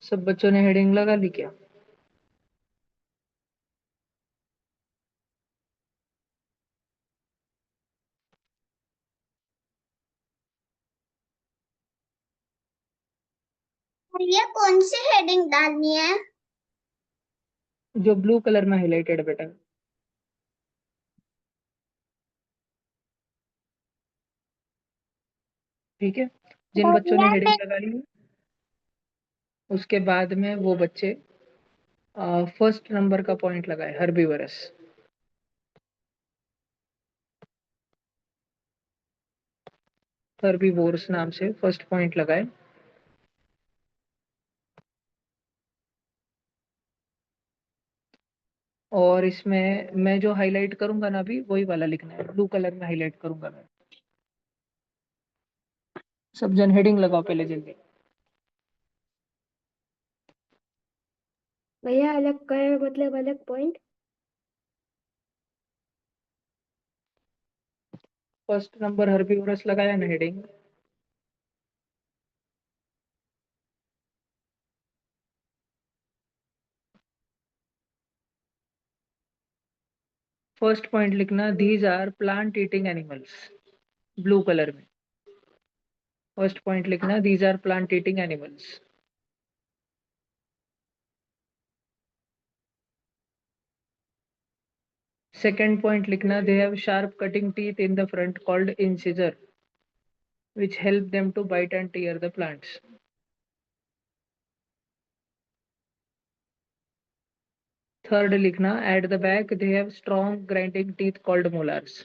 सब बच्चों ने हेडिंग लगा ली क्या? भैया कौन सी हेडिंग डालनी है? जो ब्लू कलर में हाईलाइटेड बेटा। ठीक है। जिन बच्चों ने भैया हेडिंग मैं लगा ली उसके बाद में वो बच्चे फर्स्ट नंबर का पॉइंट लगाए हर्बीवरस। हर्बीवोरस नाम से फर्स्ट पॉइंट लगाए। और इसमें मैं जो हाईलाइट करूंगा ना अभी वही वाला लिखना है, ब्लू कलर में हाईलाइट करूंगा मैं। सब जन हेडिंग लगाओ पहले जल्दी। भैया अलग का है मतलब अलग पॉइंट। फर्स्ट नंबर हर्बीवरस लगाया ना हेडिंग। फर्स्ट पॉइंट लिखना, these are plant eating animals, blue colour में। फर्स्ट पॉइंट लिखना, these are plant eating animals. Second point लिखना, they have sharp cutting teeth in the front called incisor which help them to bite and tear the plants. Third लिखना, at the back they have strong grinding teeth called molars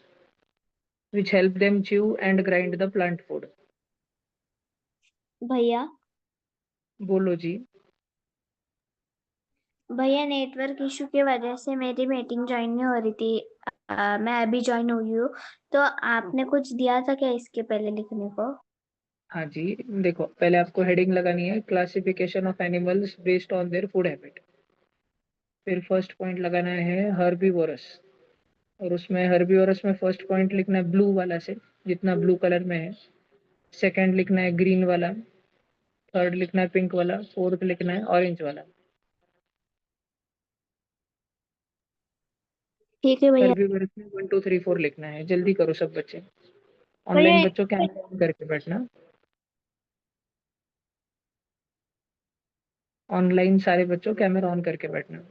which help them chew and grind the plant food. भैया बोलो जी। भैया network issue की वजह से मेरी meeting join नहीं हो रही थी। मैं अभी ज्वाइन हुई हूँ। तो आपने कुछ दिया था क्या इसके पहले लिखने को? हाँ जी। देखो पहले आपको हेडिंग लगानी है, classification of animals based on their food habit. फिर फर्स्ट पॉइंट लगाना है हर्बीवोरस, और उसमें हर्बीवोरस में फर्स्ट पॉइंट लिखना है ब्लू वाला से, जितना ब्लू कलर में है। सेकंड लिखना है ग्रीन वाला। थर्ड लिखना है पिंक वाला। फोर्थ लिखना है ऑरेंज वाला। ठीक है भैया। हर्बीवोरस में 1 2 3 4 लिखना है। जल्दी करो सब बच्चे। ऑनलाइन भैया बच्चों कैमरा ऑन करके बैठना। ऑनलाइन सारे बच्चों कैमरा ऑन करके बैठना।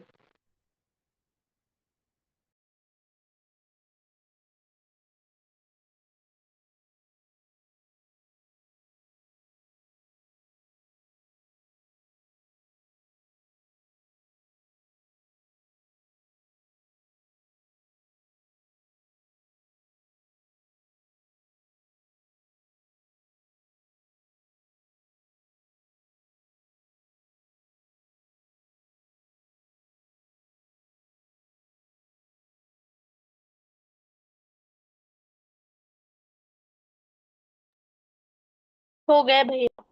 हो गया भैया।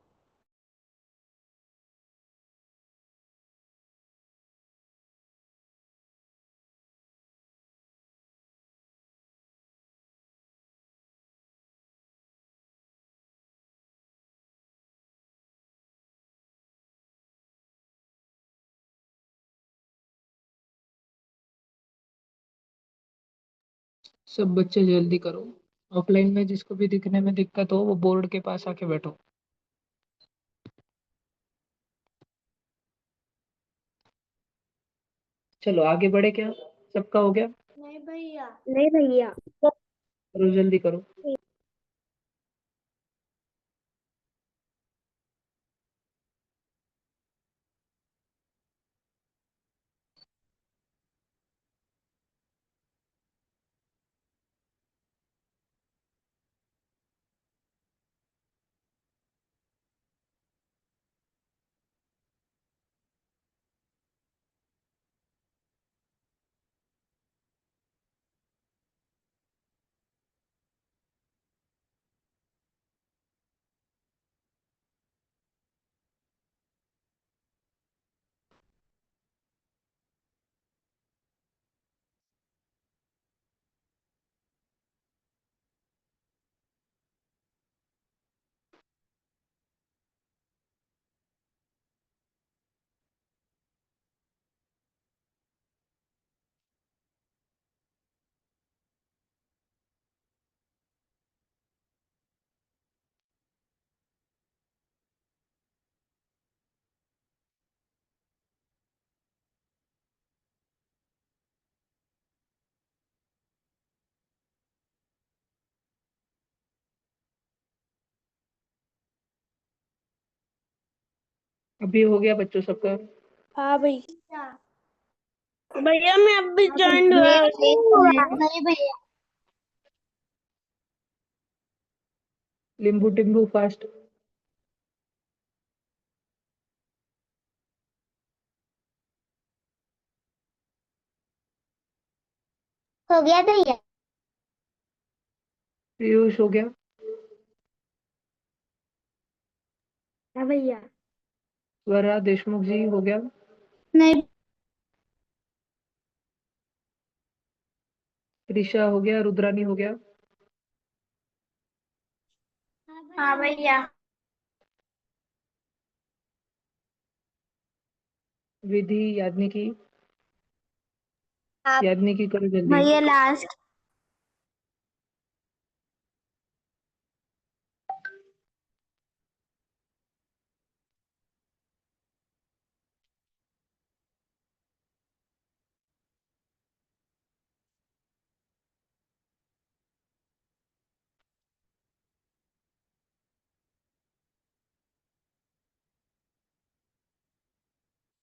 सब बच्चे जल्दी करो। ऑफलाइन में जिसको भी दिखने में दिक्कत हो वो बोर्ड के पास आके बैठो। चलो आगे बढ़े क्या? सबका हो गया? नहीं भैया। नहीं भैया। करो जल्दी करो। अभी हो गया बच्चों सबका? हाँ भाई। भैया मैं अभी ज्वाइन हुआ। मेरा लेट हुआ नहीं भैया। लिंबू टिम्बू फास्ट। हो गया भैया। पीयूष हो गया? हाँ भैया। स्वरा देशमुख जी हो गया? नहीं। ऋषा हो गया? रुद्रानी हो गया? हाँ भैया। विधि, यादनिकी? आप यादनिकी करो जल्दी। भैया लास्ट।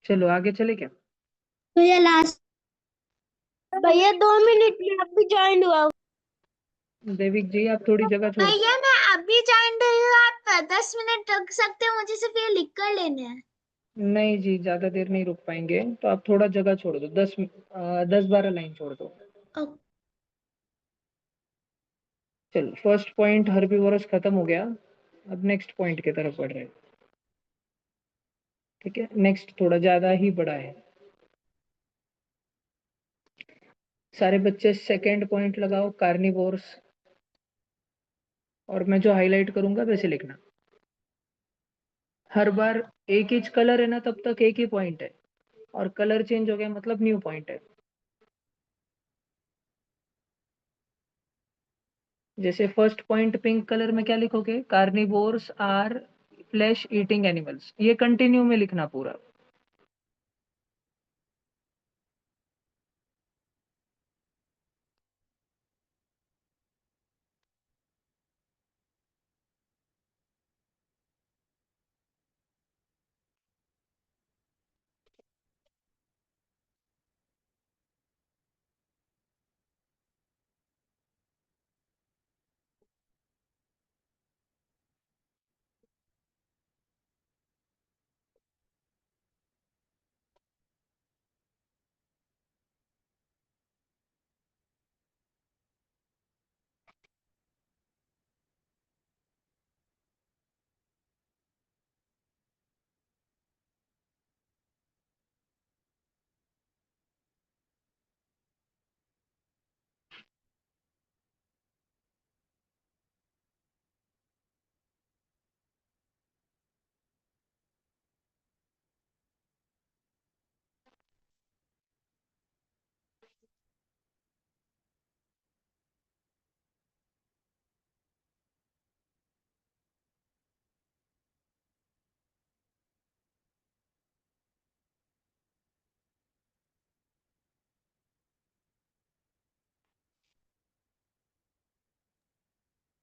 चलो आगे चले क्या? भैया लास्ट। भैया 2 मिनट में अभी ज्वाइन हुआ। देविक जी आप थोड़ी जगह छोड़ दो। भैया मैं अभी ज्वाइन हुई हूँ, आप 10 मिनट रुक सकते हो, मुझे सिर्फ ये लिख कर लेने हैं। नहीं जी, ज्यादा देर नहीं रुक पाएंगे, तो आप थोड़ा जगह छोड़ दो, 10-12 लाइन छोड़ दो। चलो फर्स्ट पॉइंट हर्बीवोरस खत्म हो गया। अब नेक्स्ट पॉइंट की तरफ बढ़ रहे हैं। ठीक है, नेक्स्ट थोड़ा ज्यादा ही बड़ा है। सारे बच्चे सेकंड पॉइंट लगाओ, कार्निवोर्स। और मैं जो हाईलाइट करूंगा वैसे लिखना। हर बार एक ही कलर है ना, तब तक एक ही पॉइंट है, और कलर चेंज हो गया मतलब न्यू पॉइंट है। जैसे फर्स्ट पॉइंट पिंक कलर में क्या लिखोगे? Carnivores are flesh eating animals, ये कंटिन्यू में लिखना पूरा।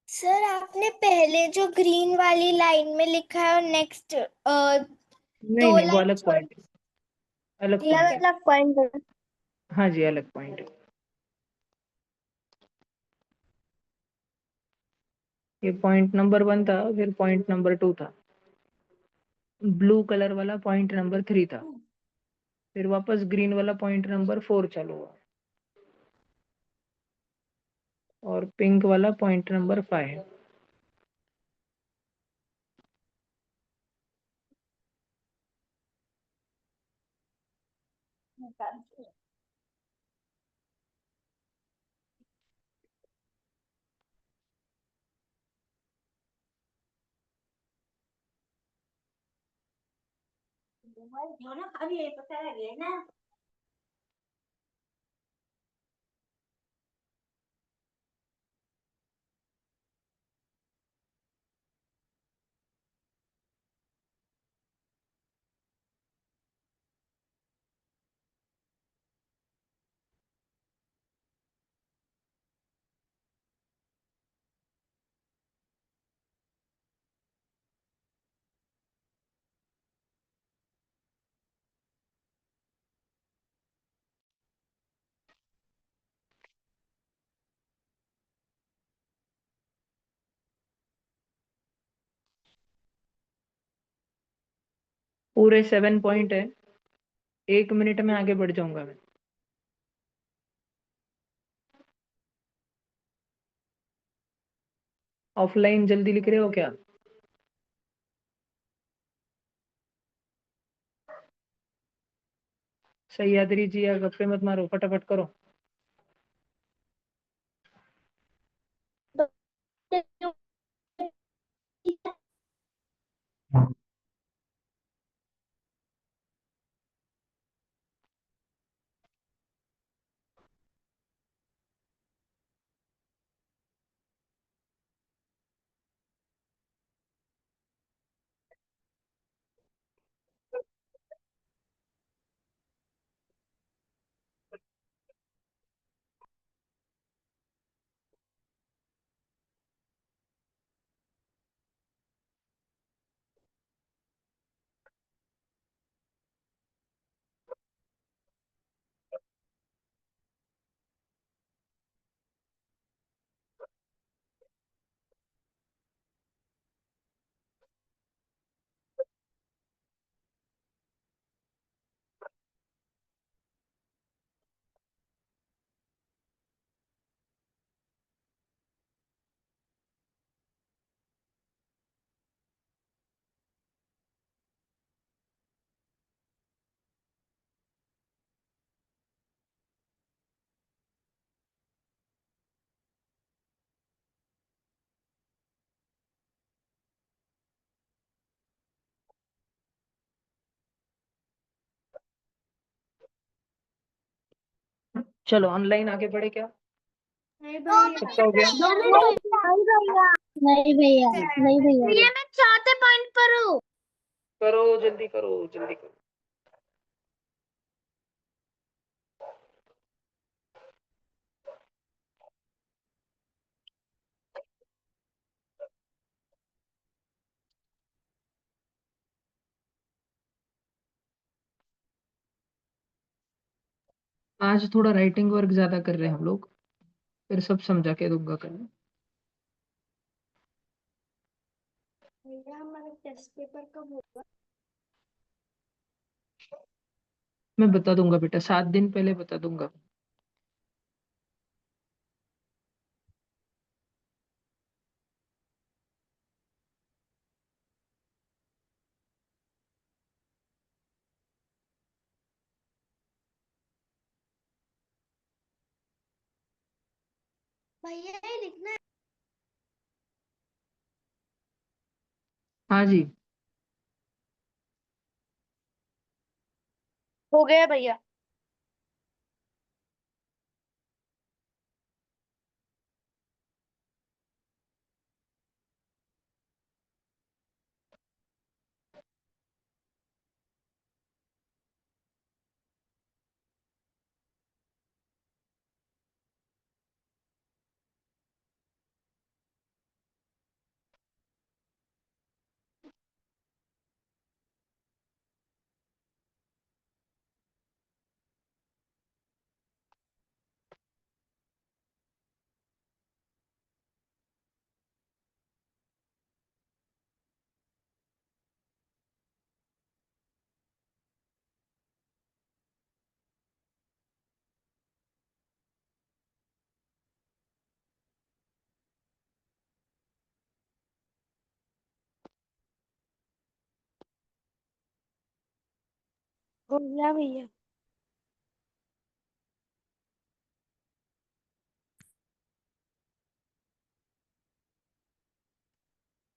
सर आपने पहले जो ग्रीन वाली लाइन में लिखा है और नेक्स्ट नहीं दो नहीं, वो लाइन अलग पॉइंट है, अलग ठीक पॉइंट है। है। अलग पॉइंट। हाँ जी, अलग पॉइंट है। ये पॉइंट नंबर 1 था, फिर पॉइंट नंबर 2 था, ब्लू कलर वाला पॉइंट नंबर 3 था, फिर वापस ग्रीन वाला पॉइंट नंबर 4 चालू हुआ, और पिंक वाला पॉइंट नंबर 5। पूरे 7 पॉइंट है, 1 मिनट में आगे बढ़ जाऊंगा मैं। ऑफलाइन जल्दी लिख रहे हो क्या? सह्याद्री जी, या गप्पे मत मारो, फटाफट करो। चलो ऑनलाइन आगे बढ़े क्या? नहीं भैया, कितना हो गया? 2 मिनट नहीं भैया, नहीं भैया। भैया मैं चौथे पॉइंट पर हूँ। करो जल्दी, करो जल्दी करो। आज थोड़ा राइटिंग वर्क ज्यादा कर रहे हैं हम लोग, फिर सब समझा के दूंगा कल। भैया हमारा टेस्ट पेपर कब होगा? मैं बता दूंगा बेटा, 7 दिन पहले बता दूंगा। भैया ये लिखना है। हाँ जी। हो गया भैया। हो गया भैया।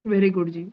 वेरी गुड जी।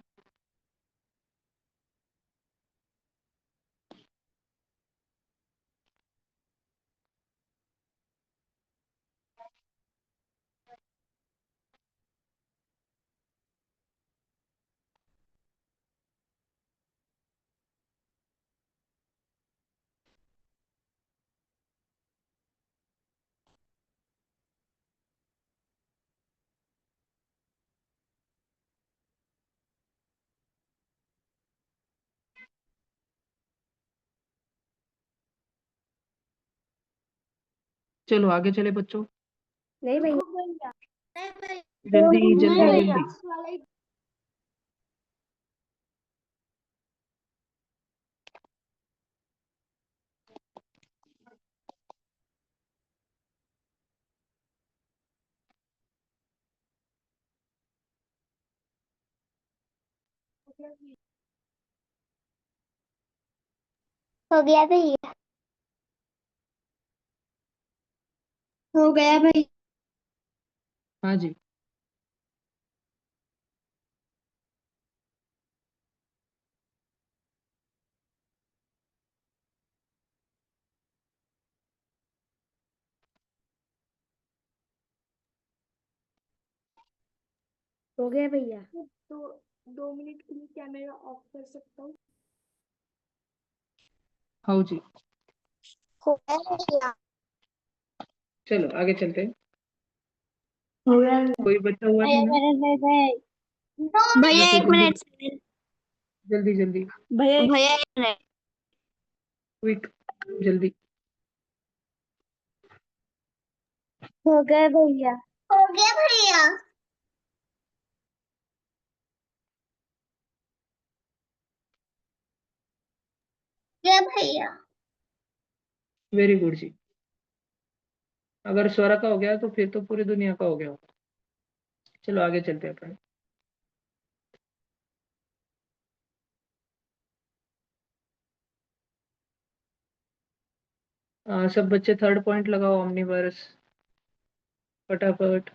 चलो आगे चले बच्चों, नहीं भैया। भैया नहीं भैया, जल्दी नहीं जल्दी भैया। जल्दी। हो गया भैया। हो गया भैया। हाँ जी। हो गया भैया। तो 2 मिनट के लिए कैमरा ऑफ कर सकता हूँ? हाँ जी। हो गया भैया। चलो आगे चलते हैं। हो गया कोई बचा हुआ नहीं ना? भैया देखो एक जल्दी मिनट। जल्दी जल्दी। भैया एक मिनट। क्विक, जल्दी। हो गया भैया। हो गया भैया। गया भैया। वेरी गुड जी। अगर स्वरा का हो गया तो फिर तो पूरी दुनिया का हो गया होगा। चलो आगे चलते हैं अपन। सब बच्चे थर्ड पॉइंट लगाओ ओमनीवर्स, फटाफट।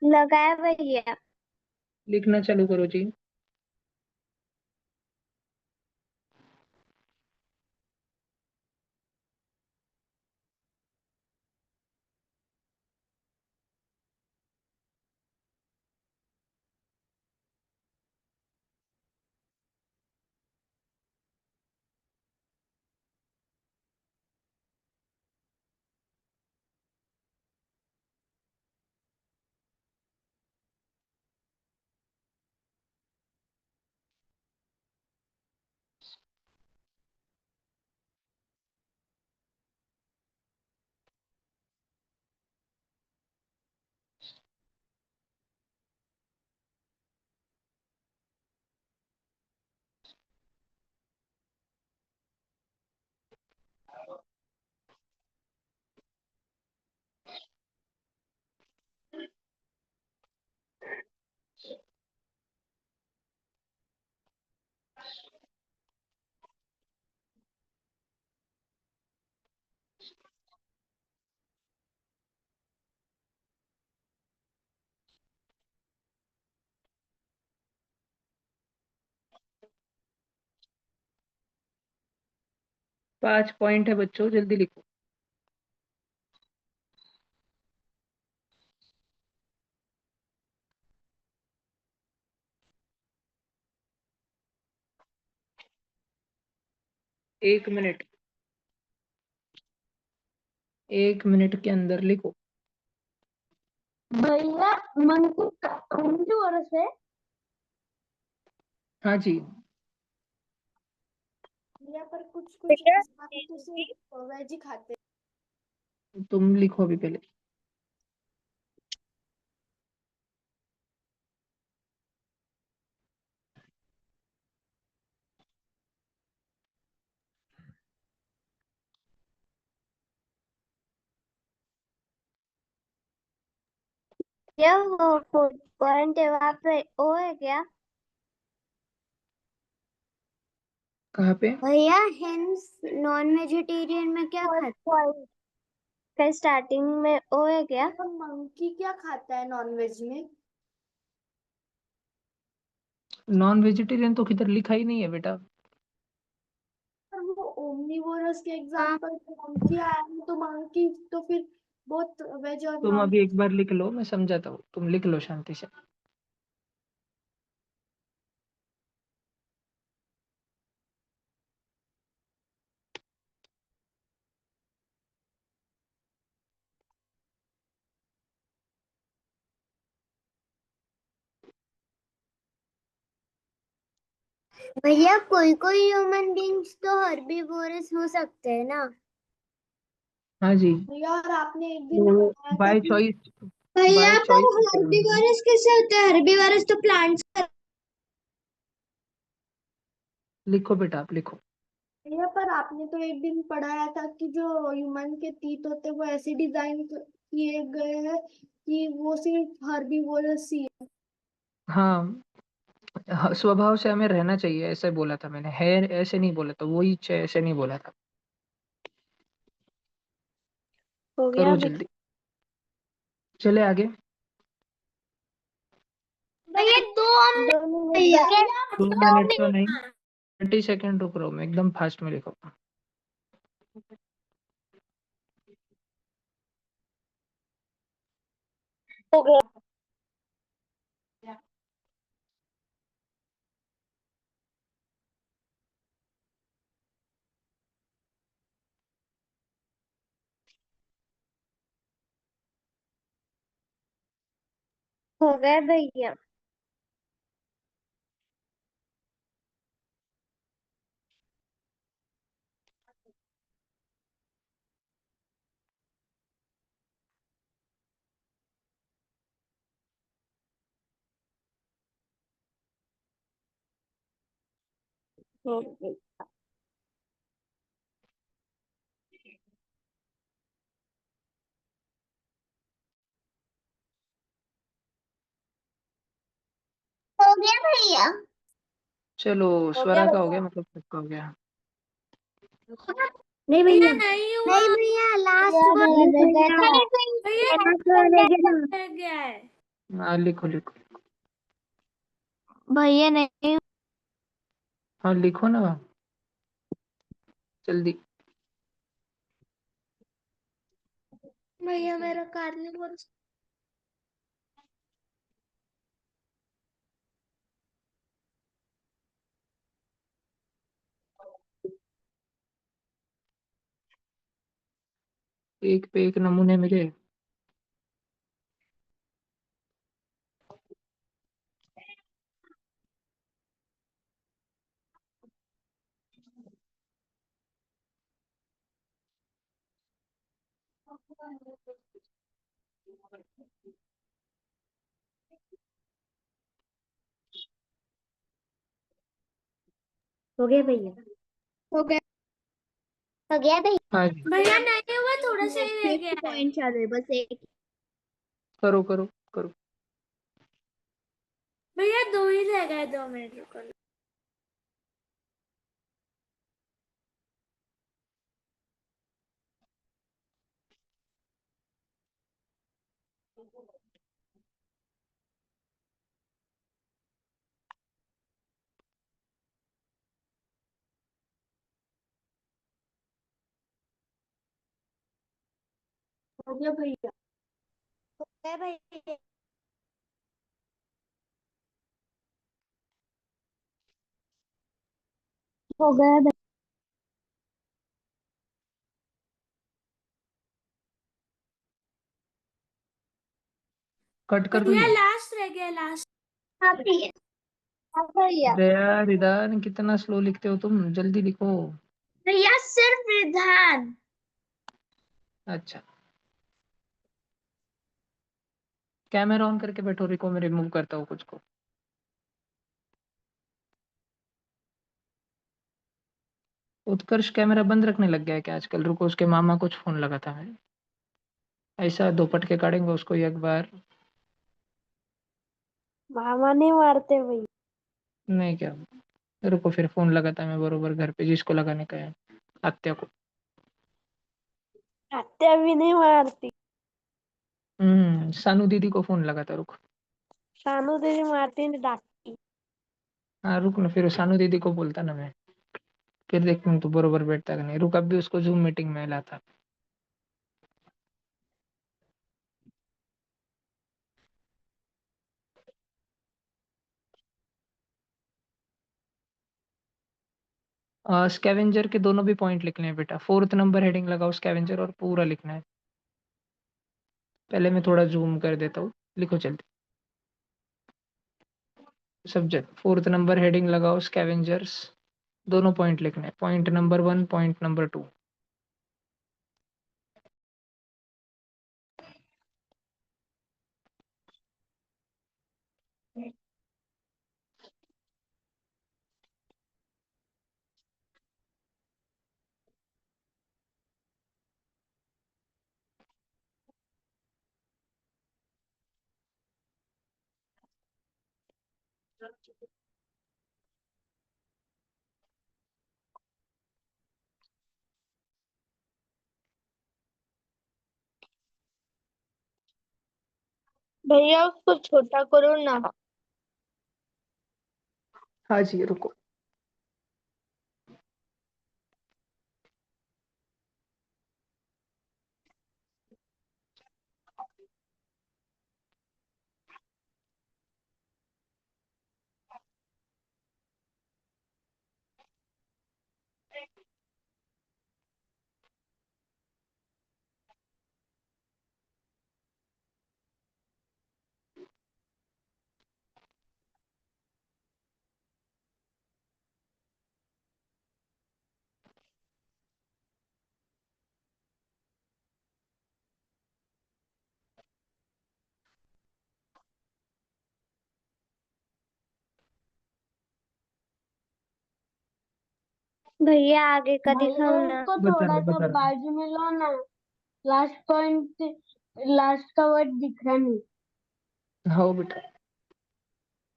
लगाया भैया। लिखना चालू करो जी। पांच पॉइंट है बच्चों, जल्दी लिखो। एक मिनट, 1 मिनट के अंदर लिखो। भैया मंकी और से हाँ जी। भैया पर कुछ कुछ तो सिर्फ वेज ही खाते तुम लिखो अभी पहले। क्या। वो फूड पॉइंट है वहाँ पे वो है क्या कहाँ पे? भैया? हेंस नॉन वेजिटेरियन में क्या खाते हैं? फिर स्टार्टिंग में वो है क्या? मंकी क्या खाता है नॉन वेज में? नॉन वेजिटेरियन तो किधर लिखा ही नहीं है बेटा। पर वो ओमनिवोरस के एग्जांपल पे मंकी आया है तो मंकी तो फिर बहुत वेज और तुम नॉन। अभी एक बार लिख लो, मैं समझाता हूँ, तुम लिख लो शांति से। भैया कोई कोई ह्यूमन बींग्स तो हर्बीवोरस हो सकते हैं ना? हाँ जी। भैया और आपने एक दिन तो बताया था बाय कि चॉइस, भैया बाय पर चॉइस हर्बीवोरस कैसे होते हैं? हर्बीवोरस तो प्लांट्स। लिखो बेटा, आप लिखो। भैया पर आपने तो एक दिन पढ़ाया था कि जो ह्यूमन के तीत होते हैं वो ऐसे डिजाइन किए गए हैं कि वो सिर्फ हर्बीवोरस ही है। हाँ, स्वभाव से हमें रहना चाहिए ऐसे बोला था मैंने, है ऐसे नहीं बोला था, वही ऐसे नहीं बोला था। हो गया करो भैया। जल्दी, चले आगे। भैया 2 मिनट भैया 2 मिनट तो नहीं, 20 सेकेंड रुक रहा हूँ मैं, एकदम फास्ट में लिखो। हो गया। हो गया भैया। हो गया। हो गया भैया। चलो, हो गया स्वरा का हो भैया। गया, मतलब सबका हो गया। नहीं भैया, नहीं हुआ। नहीं भैया, लास्ट भैया वन नहीं रह भैया। गया। भैया लास्ट वन रह गया ना। रह गया है। हाँ लिखो लिखो। भैया नहीं। हाँ लिखो ना, जल्दी। भैया मेरा कार्निवल। एक पे एक नमूने मिले। हो गया भैया। हो गया। हो गया भैया। हाँ जी, भैया नहीं हुआ, थोड़ा सा ही रह गया 50 है। पॉइंट्स आ गए बस एक। करो करो करो। भैया 2 ही रह गए, 2 मिनट रुको। हो गया भैया। हो गया भैया। हो गया भैया। कट कर दूं भैया ये? लास्ट रह गया, लास्ट। हाँ भैया। हाँ भैया। अरे यार रिदान, कितना स्लो लिखते हो तुम, जल्दी लिखो। भैया सिर्फ विधान। अच्छा, कैमरा ऑन करके बैठो, रुको मैं रिमूव करता हूँ कुछ को। उत्कर्ष कैमरा बंद रखने लग गया है क्या आजकल? रुको, उसके मामा कुछ फोन लगा था मैं, ऐसा दो पटके काटेंगे उसको एक बार। मामा नहीं मारते भैया। नहीं क्या, रुको, फिर फोन लगा था मैं बरोबर घर पे, जिसको लगाने का है, आत्या को। हत्या भी नहीं मारती। सानू दीदी को फोन लगा था, रुक। शानू दीदी मारती नहीं, डांटती। हाँ रुक ना, फिर सानू दीदी को बोलता ना मैं, फिर देखती हूँ तू बरोबर बैठता कि नहीं। रुक, अब भी उसको जूम मीटिंग में लाता। स्कैवेंजर के दोनों भी पॉइंट लिखने हैं बेटा, 4th नंबर हेडिंग लगाओ स्कैवेंजर और पूरा लिखना है। पहले मैं थोड़ा जूम कर देता हूँ, लिखो जल्दी। सब्जेक्ट 4th नंबर हेडिंग लगाओ स्कैवेंजर्स, दोनों पॉइंट लिखने हैं, पॉइंट नंबर 1, पॉइंट नंबर 2। भैया उसको छोटा करो ना। हाँ जी, रुको। भैया आगे का दिखाओ ना। उसको बता थोड़ा रहा सा बता रहा बाजू में लो ना। लास्ट पॉइंट, लास्ट का वर्ड दिख रहा नहीं। हाँ बेटा,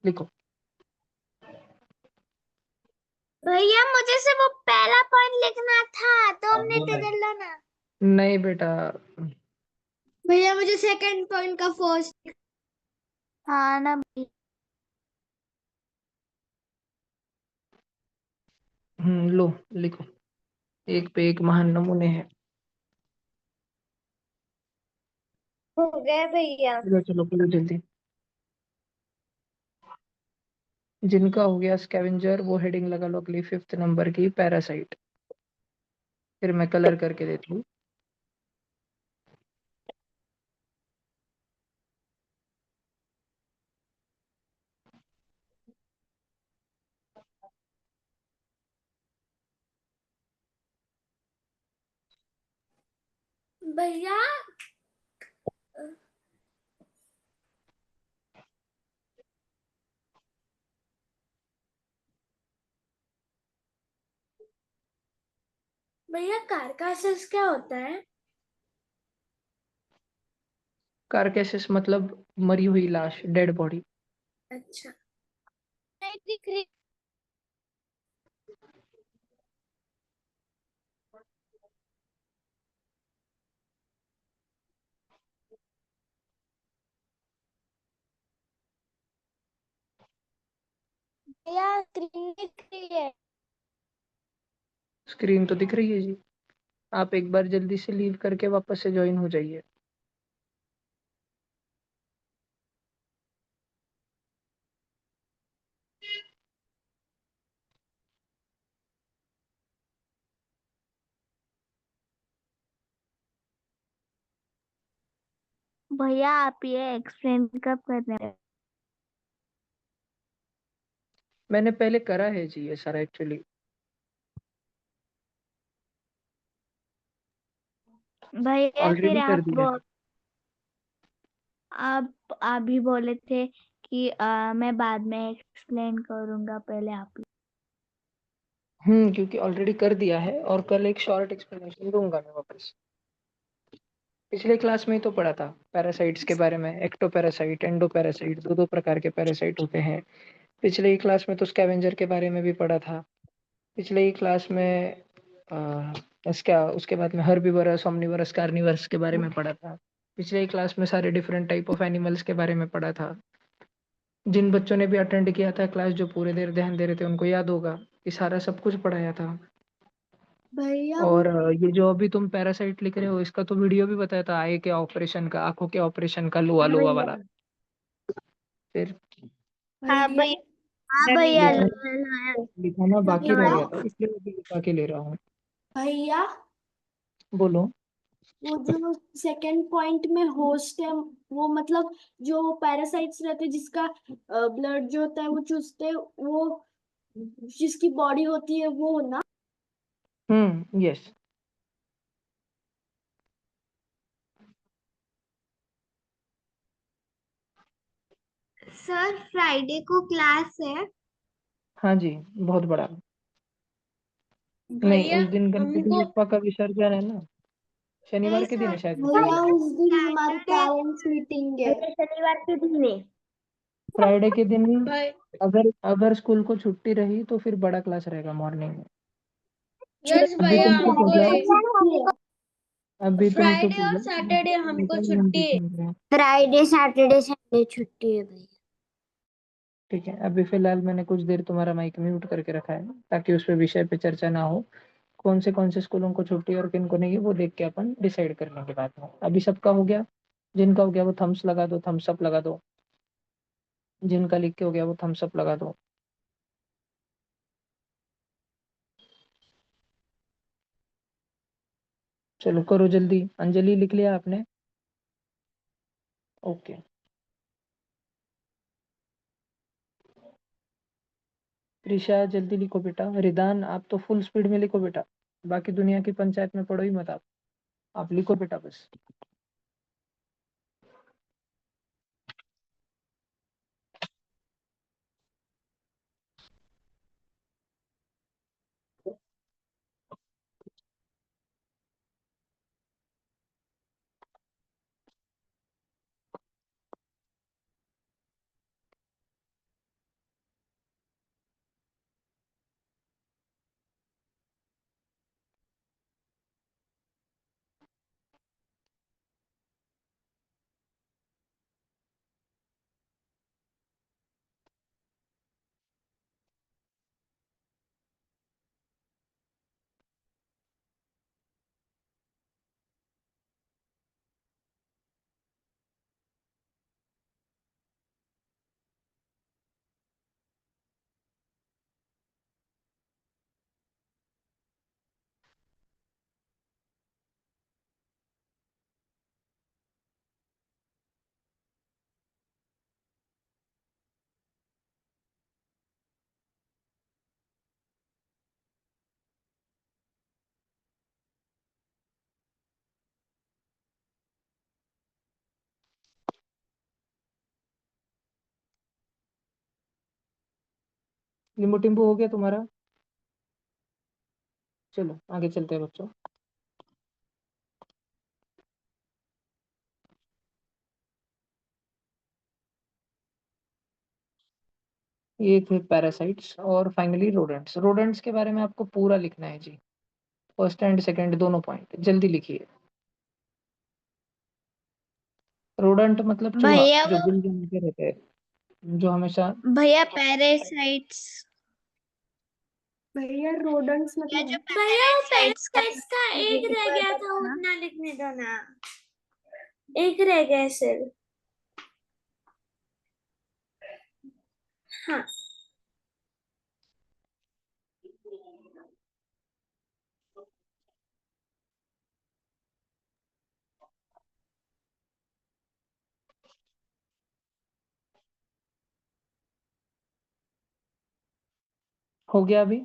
लिखो। भैया मुझे से वो पहला पॉइंट लिखना था तो हमने कर लो ना। नहीं बेटा, भैया मुझे सेकंड पॉइंट का फर्स्ट। हाँ ना भैया। लो लिखो। एक पे एक महान नमूने हैं। हो गया भैया। चलो चलो चलो जल्दी। जिनका हो गया स्कैवेंजर, वो हेडिंग लगा लो अगली 5th नंबर की, पैरासाइट। फिर मैं कलर करके देती हूँ। भैया भैया कारकासिस क्या होता है? कारकेसिस मतलब मरी हुई लाश, डेड बॉडी। अच्छा, नहीं दिख रही। भैया स्क्रीन दिख रही है। स्क्रीन तो दिख रही है जी। आप एक बार जल्दी से लीव करके वापस से ज्वाइन हो जाइए। भैया आप ये एक्सप्लेन कब कर रहे हैं? मैंने पहले करा है जी ये सारा एक्चुअली। भैया फिर ऑलरेडी कर दिया है। आप अभी बोले थे कि मैं बाद में एक्सप्लेन करूंगा, पहले आप। क्योंकि ऑलरेडी कर दिया है, और कल एक शॉर्ट एक्सप्लेनेशन दूंगा मैं वापस। पिछले क्लास में ही तो पढ़ा था पैरासाइट्स के बारे में। एक्टो पैरासाइट, एंडो पैरासाइट, दो दो प्रकार के पैरासाइट होते हैं। पिछले ही क्लास में तो स्कैवेंजर के बारे में भी पढ़ा था। पिछले ही क्लास में इसका उसके बाद में हर्बीवरस, ओमनीवरस, कार्निवरस के बारे में पढ़ा था। पिछले ही क्लास में सारे डिफरेंट टाइप ऑफ एनिमल्स के बारे में पढ़ा था। जिन बच्चों ने भी अटेंड किया था क्लास, जो पूरे देर ध्यान दे रहे थे, उनको याद होगा कि सारा सब कुछ पढ़ाया था। भैया और ये जो अभी तुम पैरासाइट लिख रहे हो, इसका तो वीडियो भी बताया था, आई के ऑपरेशन का, आंखों के ऑपरेशन का, लोआ लोआ वाला। फिर हाँ भैया। हाँ भैया लिखा भैया लिखाना बाकी रह गया था, इसलिए मैं भी लिखा के ले रहा हूँ। भैया बोलो। वो जो सेकंड पॉइंट में होस्ट है, वो मतलब जो पैरासाइट्स रहते हैं, जिसका ब्लड जो होता है वो चूसते हैं, वो जिसकी बॉडी होती है वो ना। यस। सर फ्राइडे को क्लास है? हाँ जी, बहुत बड़ा। नहीं, भैया उस दिन गणपति हमको बप्पा का विसर्जन है ना। नहीं शनिवार के दिन सर, है शायद भैया विसर्जन। उस दिन हमारी पेरेंट्स मीटिंग है। शनिवार के दिन है। फ्राइडे के दिन भाई अगर अगर स्कूल को छुट्टी रही तो फिर बड़ा क्लास रहेगा मॉर्निंग में। यस अभी भैया तुम चुप हो हमको जाओ, अभी तुम चुप फ्राइडे हो और जाओ, सैटरडे हमको निकल हम छुट्टी बीच है। में रहे। फ्राइडे सैटरडे संडे छुट्टी है भैया। ठीक है, अभी फिलहाल मैंने कुछ देर तुम्हारा माइक म्यूट करके रखा है ताकि उस पे विषय पे चर्चा ना हो। कौन से स्कूलों को छुट्टी है और किन को नहीं है वो देख के अपन डिसाइड करने के बाद में। अभी सबका हो गया? जिनका हो गया वो थम्स लगा दो, थम्स अप लगा दो। जिनका लिख के हो गया वो थम्स अप लगा दो। चलो करो जल्दी। अंजलि लिख लिया आपने? ओके। प्रिशा जल्दी लिखो बेटा। रिदान आप तो फुल स्पीड में लिखो बेटा, बाकी दुनिया की पंचायत में पढ़ो ही मत आप लिखो बेटा बस। लिंबू टिम्बू हो गया तुम्हारा? चलो आगे चलते हैं बच्चों। ये थे पैरासाइट्स और फाइनली रोडेंट्स। रोडेंट्स के बारे में आपको पूरा लिखना है जी, फर्स्ट एंड सेकंड दोनों पॉइंट जल्दी लिखिए। रोडेंट मतलब चूहा, भैया जो वो बिल जमा के रहते हैं, जो हमेशा। भैया पैरासाइट्स। भैया रोडेंट्स भैया जो मतलब भैया वो पैरासाइट्स पैरासाइट्स का एक रह गया था, ना उतना लिखने दो ना। एक रह गया सिर्फ। हाँ हो गया अभी?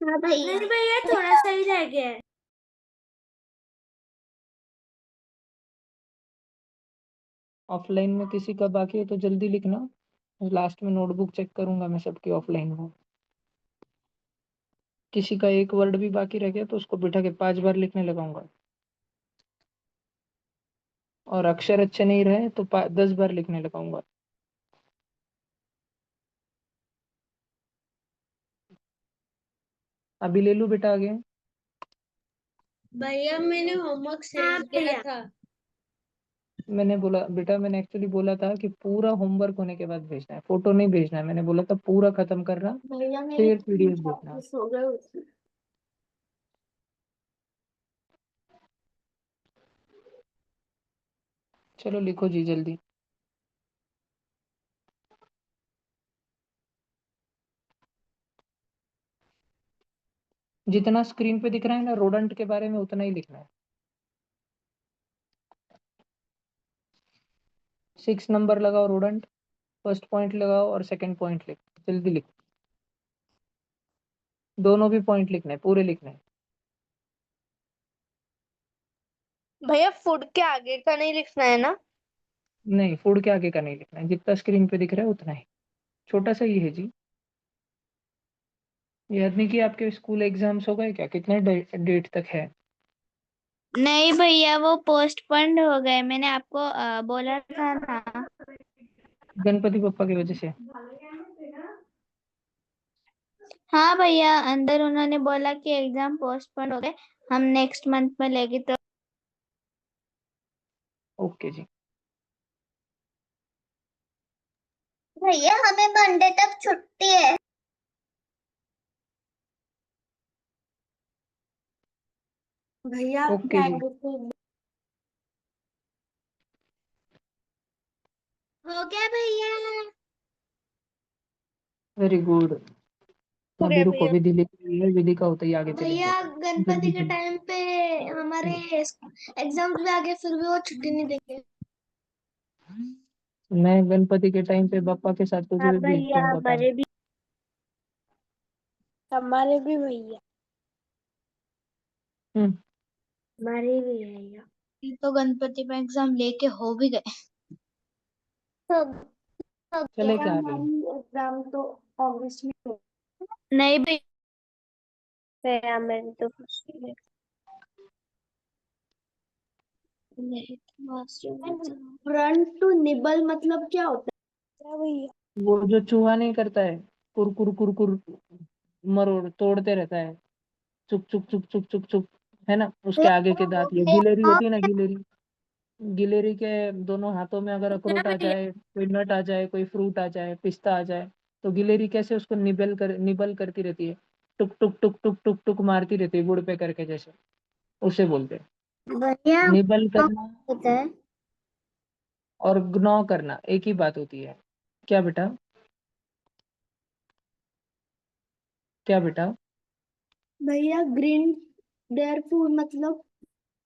हाँ भैया। नहीं भैया थोड़ा सा ही रह गया है। ऑफलाइन में किसी का बाकी है तो जल्दी लिखना, लास्ट में नोटबुक चेक करूंगा मैं सबकी ऑफलाइन में। किसी का एक वर्ड भी बाकी रह गया तो उसको बिठा के 5 बार लिखने लगाऊंगा, और अक्षर अच्छे नहीं रहे तो 10 बार लिखने लगाऊंगा। अभी ले लूं बेटा आगे? भैया मैंने होमवर्क सेंड किया था। मैंने बोला बेटा, मैंने एक्चुअली बोला था कि पूरा होमवर्क होने के बाद भेजना है, फोटो नहीं भेजना है। मैंने बोला था पूरा खत्म करना, भैया मेरे फिर 3 पीडीएफ भेजना। चैप्टर्स हो गए उसमें। चलो लिखो जी जल्दी। जितना स्क्रीन पे दिख रहा है ना रोडेंट के बारे में, उतना ही लिखना है। 6 नंबर लगाओ रोडेंट, फर्स्ट पॉइंट लगाओ और सेकंड पॉइंट लिख। जल्दी लिख, दोनों भी पॉइंट लिखने हैं, पूरे लिखने हैं। भैया फूड के आगे का नहीं लिखना है ना? नहीं, फूड के आगे का नहीं लिखना है, जितना स्क्रीन पे दिख रहा है उतना ही, छोटा सा ही है जी। याद नहीं कि आपके स्कूल एग्जाम्स हो गए क्या? कितने डेट तक है? नहीं भैया, वो पोस्टपोन्ड हो गए, मैंने आपको बोला था ना। गणपति बप्पा की वजह से। हाँ भैया, अंदर उन्होंने बोला कि एग्जाम पोस्टपोन्ड हो गए, हम नेक्स्ट मंथ में लेगी। तो ओके जी। भैया हमें मंडे तक छुट्टी है। भैया ओके जी। हो गया भैया। Very good. हो अभी गया रुको, भैया। विधि लिख रही है, विधि का होते ही आगे चलेंगे। भैया गणपति जल्दी के जल्दी। टाइम पे हमारे एग्जाम्स भी आ गए, फिर भी वो छुट्टी नहीं देंगे। मैं गणपति के टाइम पे बप्पा के साथ तुझे हाँ भी भेज भैया, दूंगा पास। हमारे भी, हमारे भी भैया, हम्म। हमारे भी भैया। ये तो गणपति में एग्जाम लेके हो भी गए। सब सब चले भैया क्या आ गए। हमारी एग्जाम तो अगस्त में है। नहीं भैया, मेरी तो फर्स्ट ईयर नहीं फ्रंट टू निबल मतलब क्या होता था भैया। वो जो चूहा नहीं करता है, कुर कुर कुर, मरोड़ तोड़ते रहता है, चुप चुप चुप चुप चुप चुप, है ना, उसके आगे के हो दांत, ये गया। गिलेरी हाँ होती है ना, गिलेरी। गिलेरी के दोनों हाथों में अगर अखरोट आ भैया। जाए, कोई नट आ जाए, कोई फ्रूट आ जाए, पिस्ता आ जाए, तो गिलेरी कैसे उसको निबल करती रहती है, टुक टुक टुक टुक टुक टुक मारती रहती है गुड़ पे करके जैसे, उसे बोलते भैया हैं निबल कौन करना। होता है? और ग्नॉ करना एक ही बात होती है। क्या बेटा, क्या बेटा। भैया ग्रीन देयर फूड मतलब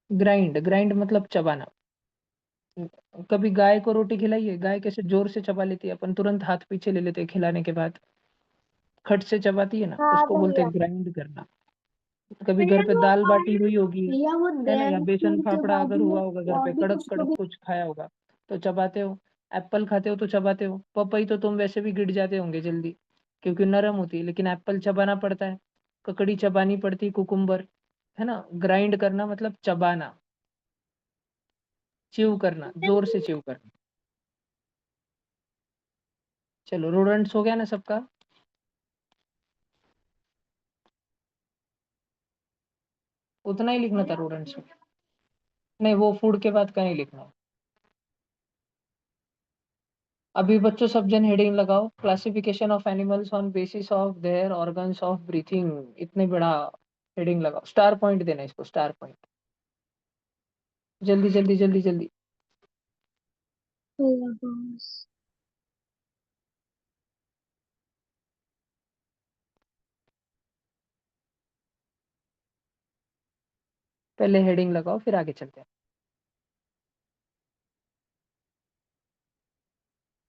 ग्राइंड, ग्राइंड मतलब चबाना। कभी गाय को रोटी खिलाइए, गाय कैसे जोर से चबा लेती है, अपन तुरंत हाथ पीछे ले लेते हैं खिलाने के बाद, खट से चबाती है ना, हाँ उसको बोलते भैया। हैं ग्राइंड करना। कभी घर भैया पे वो दाल बाटी पानी, हुई होगी, भैया वो है ना, या देयर बेसन फूड के फाफड़ा अगर बाजू में हुआ होगा घर और पे, भी कड़क कुछ तो कड़क भी। कुछ खाया होगा, तो चबाते हो। एप्पल खाते हो तो चबाते हो, पपई तो तुम वैसे भी गिर जाते होंगे जल्दी, क्योंकि नरम होती है, लेकिन एप्पल चबाना पड़ता है, ककड़ी चबानी पड़ती है, कुकुम्बर, है ना। ग्राइंड करना मतलब चबाना, च्यू करना, जोर से च्यू करना। चलो, रोडेंट्स हो गया ना सबका। उतना ही लिखना था रोडेंट्स में, नहीं वो फूड के बाद का नहीं लिखना। अभी बच्चों सब जन हेडिंग लगाओ, classification of animals on basis of their organs of breathing, इतने बड़ा हेडिंग लगाओ, स्टार पॉइंट देना इसको, स्टार पॉइंट। जल्दी जल्दी जल्दी जल्दी। भैया बस। पहले हेडिंग लगाओ फिर आगे चलते हैं।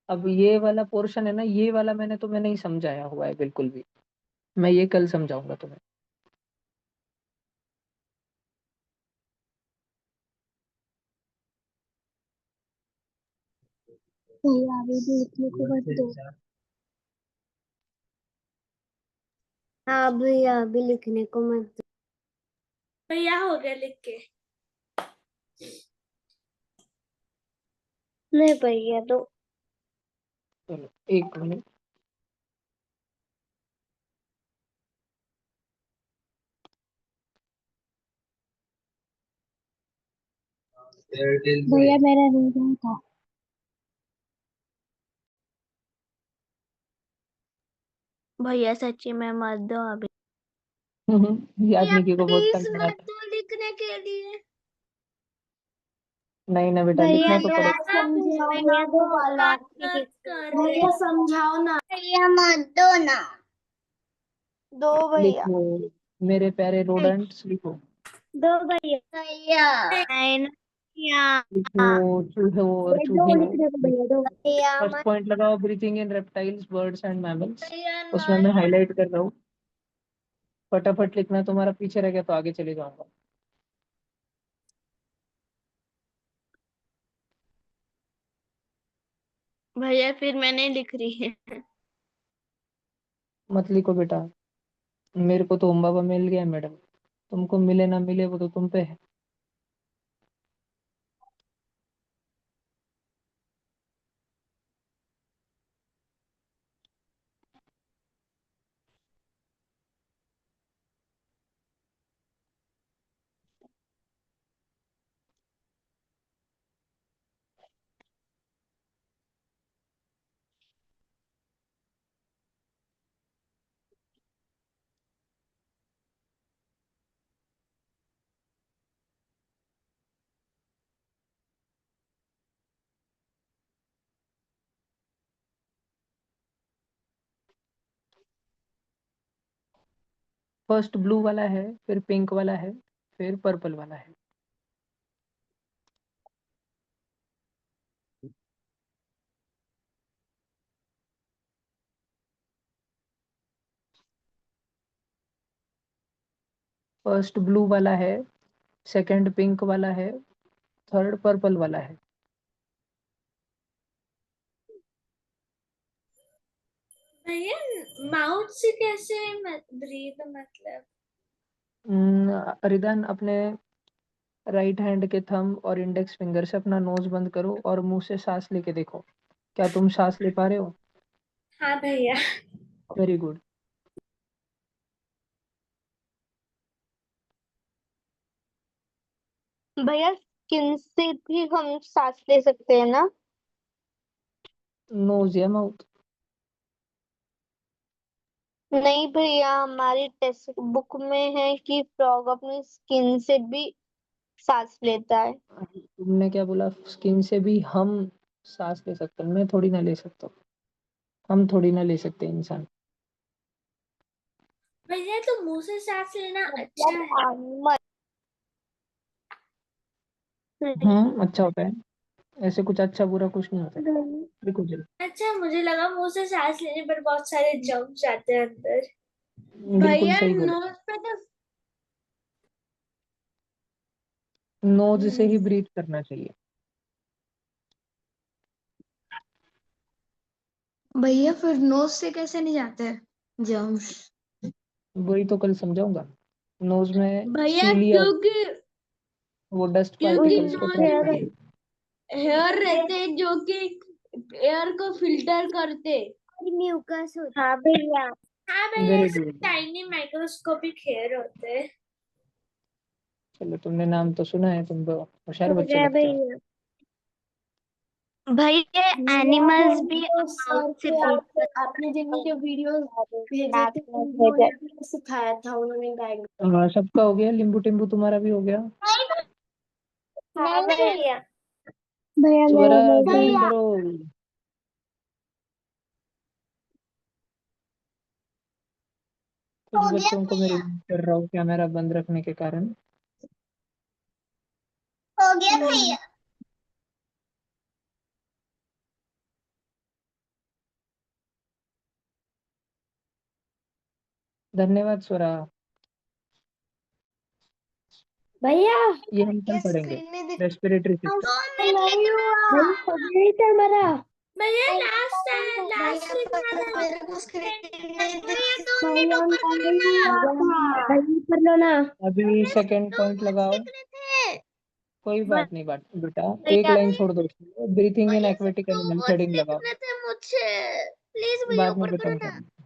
अब ये वाला पोर्शन है ना, ये वाला मैंने तुम्हें नहीं समझाया हुआ है बिल्कुल भी, मैं ये कल समझाऊंगा तुम्हें। भैया अभी भी लिखने को मत दो। हाँ भैया, अभी लिखने को मत दो। भैया हो गया लिख के। नहीं भैया तो। चलो एक मिनट। भैया मेरा रीडिंग था। भैया सच्ची में मत दो अभी। याद भैया निकी को बहुत प्लीज तंग करा मत था। दो लिखने के लिए। नहीं ना बेटा, भैया लिखना तो भैया पड़ेगा। समझाओ ना भैया दो गोपाल बात आप। कर रहे भैया समझाओ ना। भैया मत दो ना। दो भैया। लिखो मेरे प्यारे रोडेंट्स, लिखो। दो भैया। भैया नहीं ना लिखो भैया। चूहे और ये दो चूहियों। लिखने को भैया दो। भैया फर्स्ट मत। पॉइंट लगाओ, breathing in reptiles birds and mammals, भैया उसमें मैं नहीं। हाईलाइट कर रहा हूँ। फटाफट लिखना, तुम्हारा पीछे रह गया तो आगे चले जाऊंगा। भैया फिर मैंने लिख रही है। मत लिखो बेटा, मेरे को तो ओम बाबा मिल गया मैडम, तुमको मिले ना मिले वो तो तुम पे है। फर्स्ट ब्लू वाला है, फिर पिंक वाला है, फिर पर्पल वाला है। फर्स्ट ब्लू वाला है, सेकंड पिंक वाला है, थर्ड पर्पल वाला है। भैया माउथ से कैसे ब्रीथ मतलब? रिदान, अपने राइट हैंड के थंब और इंडेक्स फिंगर से अपना नोज बंद करो और मुंह से सांस लेके देखो। क्या तुम सांस ले पा रहे हो? हाँ भैया। Very good. भैया स्किन से भी हम सांस ले सकते हैं ना? नोज या माउथ? नहीं भैया, हमारी टेक्स्ट बुक में है कि फ्रॉग अपनी स्किन से भी सांस लेता है। तुमने क्या बोला? स्किन से भी हम सांस ले सकते हैं? मैं थोड़ी ना ले सकता हूँ, हम थोड़ी ना ले सकते इंसान। भैया तो मुंह से सांस लेना अच्छा मतलब है। एनिमल। अच्छा होता है। ऐसे कुछ अच्छा बुरा कुछ नहीं होता है। बिल्कुल चलो। अच्छा, मुझे लगा मुंह से सांस लेने पर बहुत सारे जर्म्स जाते हैं अंदर। बिल्कुल सही बोला। नोज पे तो नोज से ही ब्रीथ करना चाहिए। भैया फिर नोज से कैसे नहीं जाते जर्म्स? वही तो कल समझाऊंगा। नोज में भैया सीलिया, क्योंकि वो डस्ट क्योंकि पार्टिकल्स को नोज ट्रैप में करती हेयर रहते हैं जो कि एयर को फिल्टर करते। म्यूकस होता हाँ भैया। हाँ है। भैया, वेरी ऐसे गुड। टाइनी माइक्रोस्कोपिक हेयर होते हैं। चलो, तुमने नाम तो सुना है, तुम तो होशियार हो बच्चे गया लगते हो। भैया। भैया एनिमल्स भी माउथ सर से के ब्रीथ आपने जिनके वीडियो भेजे नाक थे में उन्होंने भी सिखाया था, उन्होंने गाइड। हाँ, सबका हो गया। लिंबू टिम्बू तुम्हारा भी हो गया। हाँ भैया। भैया स्वरा, मेरा बंद भैया करो। कुछ बच्चों को मैं रिलीज कर रहा हूँ कैमरा बंद रखने के कारण। हो गया भैया। धन्यवाद स्वरा। भैया ये हम कल ये पढ़ेंगे, स्क्रीन में दिख रेस्पिरेटरी सिस्टम। नहीं हुआ कंप्लीट है मेरा। भैया लास्ट भैया वीक पर वाला मेरे को स्क्रीन नहीं दिख। भैया नहीं हुआ था। भैया कर लो ना। अभी सेकंड पॉइंट लगाओ। कितने थे? कोई बात नहीं, बात बेटा। एक भैया लाइन छोड़ दो। ब्रीथिंग इन भैया एक्वेटिक दो एनिमल वर्ड्स हेडिंग लगाओ। लिखने थे मुझे। प्लीज भैया बाद में ऊपर करो खत्म ना। करना।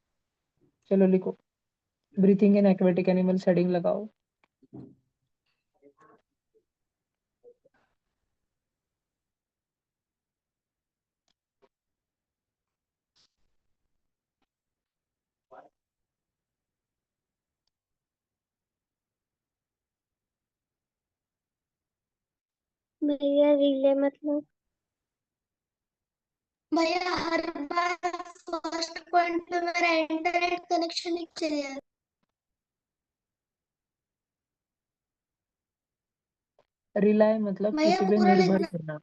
चलो लिखो। Breathing in aquatic animals heading लगाओ। भैया रिले मतलब भैया हर बार फर्स्ट पॉइंट पे मेरा इंटरनेट कनेक्शन ही चले जाता रिलाय मतलब है। भैया किसी पे पूरा निर्भर लिखना। करना।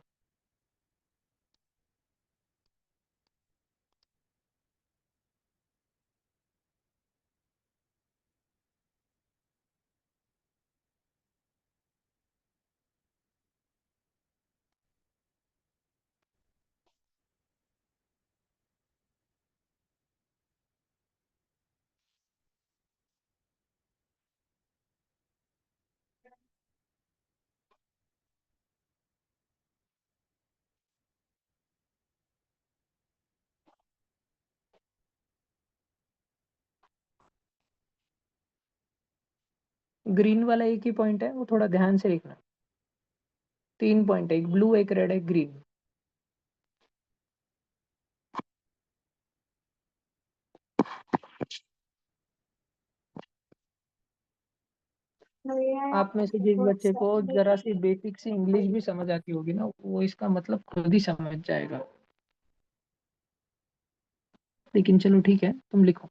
ग्रीन वाला एक ही पॉइंट है, वो थोड़ा ध्यान से लिखना। 3 पॉइंट है, एक ब्लू, एक रेड, एक ग्रीन। आप में से जिस बच्चे को जरा सी बेसिक सी इंग्लिश भी समझ आती होगी ना, वो इसका मतलब खुद ही समझ जाएगा। लेकिन चलो ठीक है, तुम लिखो।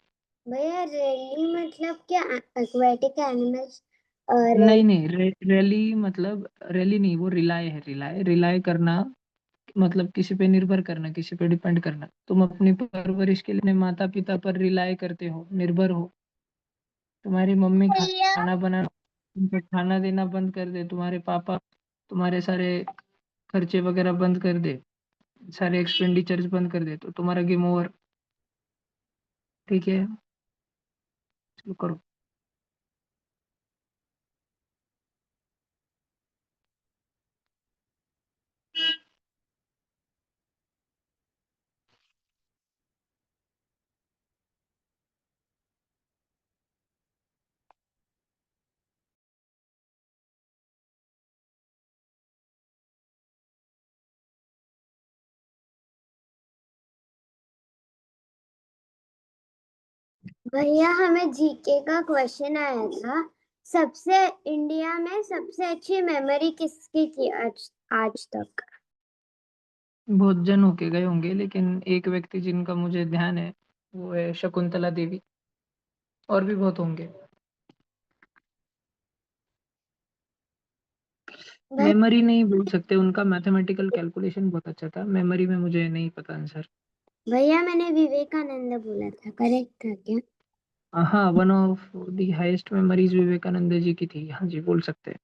भैया रैली मतलब क्या, एक्वेटिक एनिमल्स? नहीं नहीं, रैली मतलब रैली नहीं, वो रिलाय है। रिलाय रिलाय करना मतलब किसी पे निर्भर करना, किसी पे डिपेंड करना। तुम अपनी परवरिश के लिए अपने माता पिता पर रिलाय करते हो, निर्भर हो। तुम्हारी मम्मी भैया खाना बना, तुमको खाना देना बंद कर दे, तुम्हारे पापा तुम्हारे सारे खर्चे वगैरह बंद कर दे, सारे एक्सपेंडिचर्स बंद कर दे, तो तुम्हारा गेम ओवर। ठीक है, चलो करो। भैया हमें जीके का क्वेश्चन आया था, सबसे इंडिया में सबसे अच्छी मेमोरी किसकी थी आज आज तक? बहुत जन होके गए होंगे, लेकिन एक व्यक्ति जिनका मुझे ध्यान है वो है शकुंतला देवी। और भी बहुत होंगे। भै- मेमोरी नहीं बोल सकते, उनका मैथमेटिकल कैलकुलेशन बहुत अच्छा था। मेमोरी में मुझे नहीं पता आंसर। भैया मैंने विवेकानंद बोला था, करेक्ट था क्या? हाँ, one of the highest memories Vivekananda ji की थी। हाँ जी, बोल सकते हैं।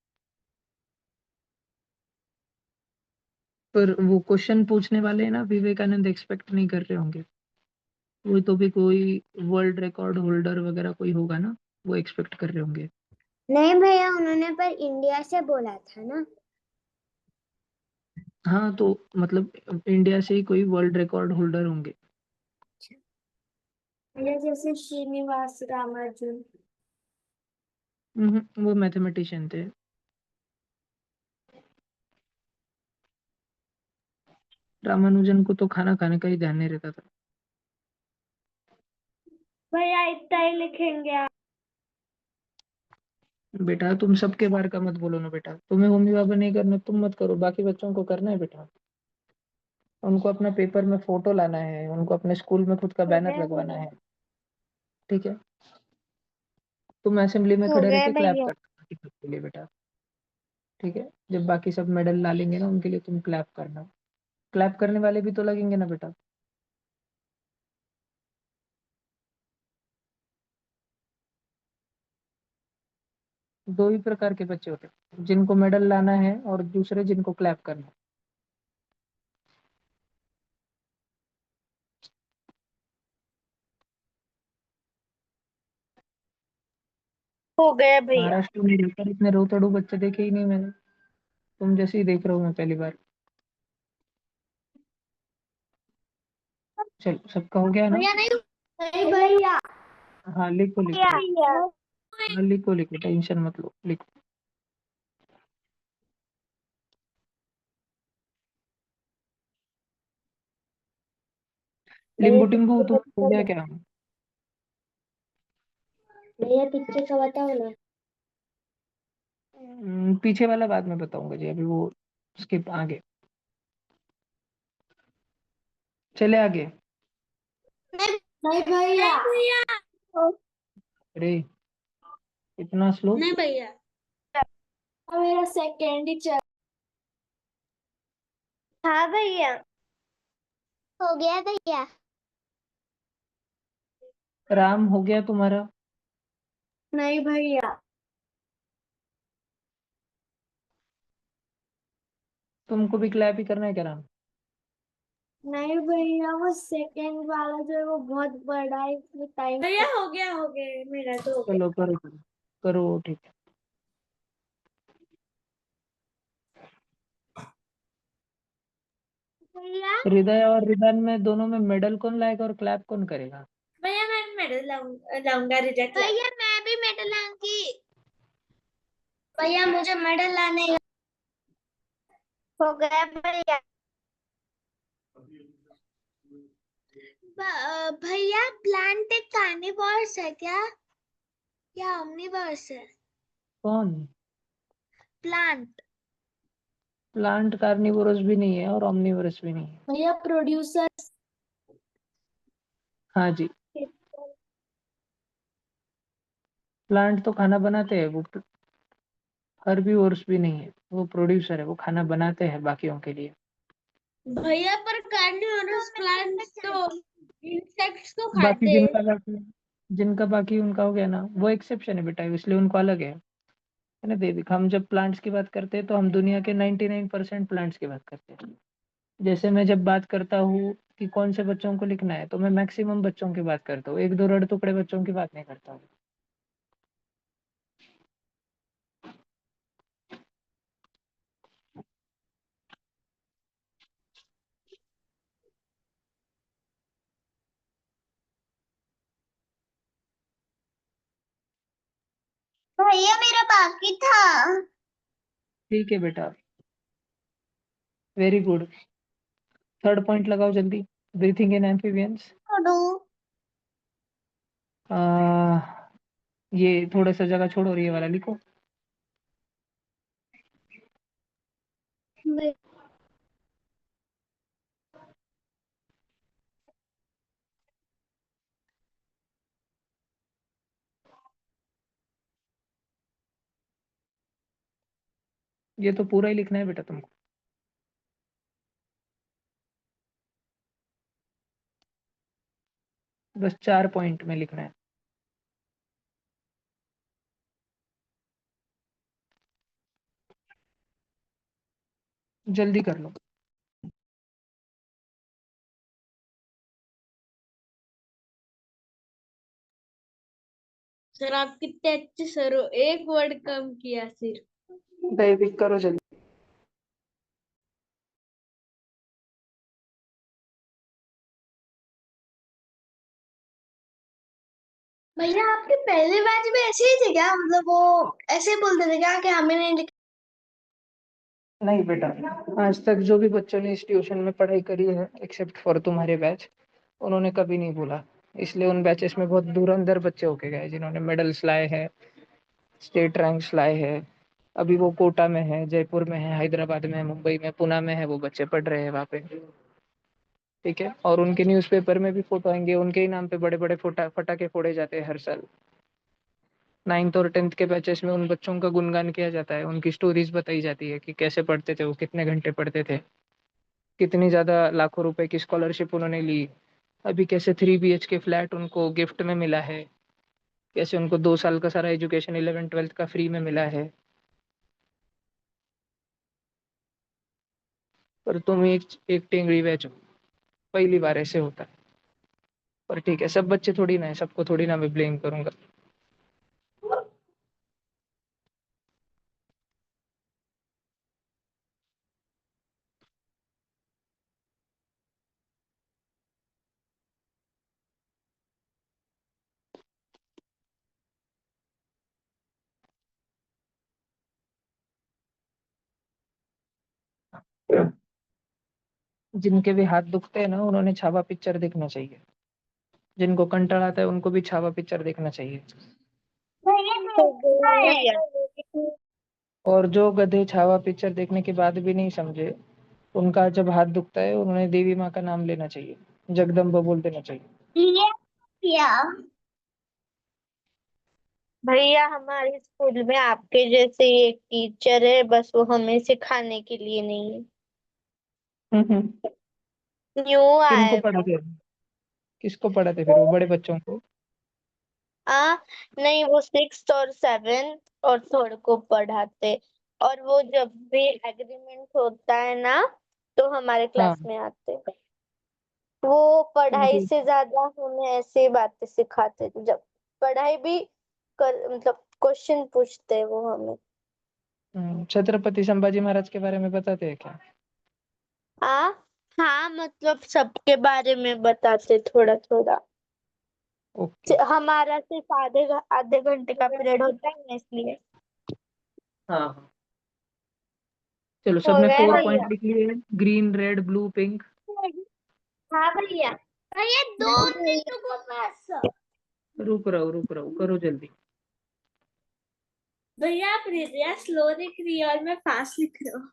पर वो क्वेश्चन पूछने वाले ना विवेकानंद एक्सपेक्ट नहीं कर रहे होंगे। वो तो भी कोई वर्ल्ड रिकॉर्ड होल्डर वगैरह कोई होगा ना, वो एक्सपेक्ट कर रहे होंगे। नहीं भैया, उन्होंने पर इंडिया से बोला था ना। हाँ, तो मतलब इंडिया से ही कोई वर्ल्ड रिकॉर्ड होल्डर होंगे। या जैसे श्रीनिवास रामानुजन। वो मैथमेटिशियन थे। रामानुजन को तो खाना खाने का ही ध्यान नहीं रहता था। भैया इतना ही लिखेंगे आप। बेटा तुम सबके बारे का मत बोलो ना बेटा, तुम्हें मम्मी पापा नहीं करना तुम मत करो, बाकी बच्चों को करना है बेटा। उनको अपना पेपर में फोटो लाना है, उनको अपने स्कूल में खुद का हो बैनर गया लगवाना भैया। है। ठीक है, तुम असेंबली में हो खड़े रह गया के क्लैप भैया। करना बाकी सबके लिए बेटा। ठीक है, जब बाकी सब मेडल ला लेंगे ना उनके लिए तुम क्लैप करना। क्लैप करने वाले भी तो लगेंगे ना बेटा। दो ही प्रकार के बच्चे होते हैं, जिनको मेडल लाना है और दूसरे जिनको क्लैप करना है। हो गया भैया। महाराष्ट्र में रहकर इतने रोतड़ू बच्चे देखे ही नहीं मैंने। तुम जैसे ही देख रहा हूँ मैं पहली बार। चलो, सबका हो गया ना? भैया नहीं नहीं भैया। हाँ, लिखो भैया। लिखो। हाँ, लिखो लिखो, टेंशन मत लो, लिखो। भैया लिंबू टिम्बू कितने तो का हो बताओ गया ना? क्या? भैया कितने का बताओ ना? पीछे वाला बाद में बताऊंगा जी, अभी वो स्किप आगे। चले आगे। नहीं नहीं भैया। भैया। अरे, इतना स्लो। नहीं भैया। मेरा सेकेंड ही चल। हाँ भैया। हो गया भैया। राम हो गया तुम्हारा? नहीं भैया। तुमको भी क्लैप ही करना है क्या राम? नहीं भैया, वो सेकेंड वाला जो है वो बहुत बड़ा है, इसमें टाइम। भैया हो गया मेरा तो हो गया। चलो करो करो करो, ठीक है। भैया। हृदय और रिदान में दोनों में मेडल कौन लाएगा और क्लैप कौन करेगा? भैया मैं मेडल लाऊंगा रिजेक्ट ला। भैया मैं भी मेडल लाऊंगी। भैया मुझे मेडल लाने। हो गया भैया। भैया प्लांट एक कार्निवोरस है क्या, या ओमनिवोरस है? कौन? प्लांट। प्लांट कार्निवोरस भी नहीं है और ओमनिवोरस भी नहीं है। भैया प्रोड्यूसर। हाँ जी। प्लांट तो खाना बनाते हैं, वो हर्बीवोर्स भी नहीं है, वो प्रोड्यूसर है, वो खाना बनाते हैं बाकियों के लिए। भैया पर कार्निवोरस प्लांट्स तो इंसेक्ट्स को बाकी खाते हैं। जिनका बाकी उनका हो गया ना, वो एक्सेप्शन है बेटा, इसलिए उनको अलग है ना देविक। हम जब प्लांट्स की बात करते हैं तो हम दुनिया के 99% प्लांट्स की बात करते हैं। जैसे मैं जब बात करता हूँ कि कौन से बच्चों को लिखना है, तो मैं मैक्सिमम बच्चों की बात करता हूँ, एक दो रड़ टुकड़े बच्चों की बात नहीं करता हूँ। भैया मेरा बाकी था। ठीक है बेटा, वेरी गुड। थर्ड पॉइंट लगाओ जल्दी, ब्रीथिंग इन एम्फीबियंस। ये थोड़ा सा जगह छोड़ो और ये वाला लिखो। ये तो पूरा ही लिखना है बेटा तुमको, बस 4 पॉइंट में लिखना है। जल्दी कर लो। सर आप कितने अच्छे सर हो, एक वर्ड कम किया सिर्फ। दैविक करो जल्दी। भैया आपके पहले बैच में ऐसे ही थे क्या? मतलब वो ऐसे ही बोलते थे क्या कि हमें नहीं नहीं बेटा, आज तक जो भी बच्चों ने इस ट्यूशन में पढ़ाई करी है एक्सेप्ट फॉर तुम्हारे बैच, उन्होंने कभी नहीं बोला। इसलिए उन बैचेस में बहुत धुरंधर बच्चे होके गए जिन्होंने मेडल्स लाए हैं, स्टेट रैंक्स लाए हैं। अभी वो कोटा में है, जयपुर में है, हैदराबाद में है, मुंबई में, पुणे में है, वो बच्चे पढ़ रहे हैं वहाँ पे। ठीक है, और उनके न्यूज़पेपर में भी फोटो आएंगे, उनके ही नाम पे बड़े बड़े फटाके फोड़े जाते हैं हर साल। 9th और 10th के बैचेस में उन बच्चों का गुणगान किया जाता है, उनकी स्टोरीज बताई जाती है कि कैसे पढ़ते थे वो, कितने घंटे पढ़ते थे, कितनी ज्यादा लाखों रुपए की स्कॉलरशिप उन्होंने ली, अभी कैसे 3 BHK फ्लैट उनको गिफ्ट में मिला है, कैसे उनको 2 साल का सारा एजुकेशन 11th 12th का फ्री में मिला है। पर तुम एक टेंगड़ी बैच हो, पहली बार ऐसे होता है। पर ठीक है, सब बच्चे थोड़ी ना है, सबको थोड़ी ना मैं ब्लेम करूंगा। जिनके भी हाथ दुखते हैं ना, उन्होंने छावा पिक्चर देखना चाहिए। जिनको कंटाळा आता है उनको भी छावा पिक्चर देखना चाहिए। भैया और जो गधे छावा पिक्चर देखने के बाद भी नहीं समझे, उनका जब हाथ दुखता है उन्होंने देवी माँ का नाम लेना चाहिए, जगदम्बा बोल देना चाहिए। भैया भैया हमारे स्कूल में आपके जैसे ही एक टीचर है, बस वो हमें सिखाने के लिए नहीं है, न्यू किनको आए वो। पढ़ाते किसको पढ़ाते फिर वो बड़े बच्चों को? आ नहीं, वो 6th और 7th और 3rd को पढ़ाते, और वो जब भी एग्रीमेंट होता है ना तो हमारे हाँ, क्लास में आते। वो पढ़ाई उनकी से ज्यादा हमें ऐसी बातें सिखाते, जब पढ़ाई भी कर मतलब क्वेश्चन पूछते हैं वो हमें। छत्रपति संभाजी महाराज के बारे में बताते हैं क्या? आ हाँ, मतलब सबके बारे में बताते थोड़ा थोड़ा। ओके। हमारा सिर्फ आधे घंटे का पीरियड होता है ना, इसलिए। हाँ हाँ, चलो हो सबने गए 4 भैया? पॉइंट लिख लिए, ग्रीन रेड ब्लू पिंक। हाँ भैया। भैया दो नहीं भैया, मिनटों को बस। रुक रहो करो जल्दी। भैया आप रिया स्लो लिख रही है और मैं फास्ट लिख रहा हूँ,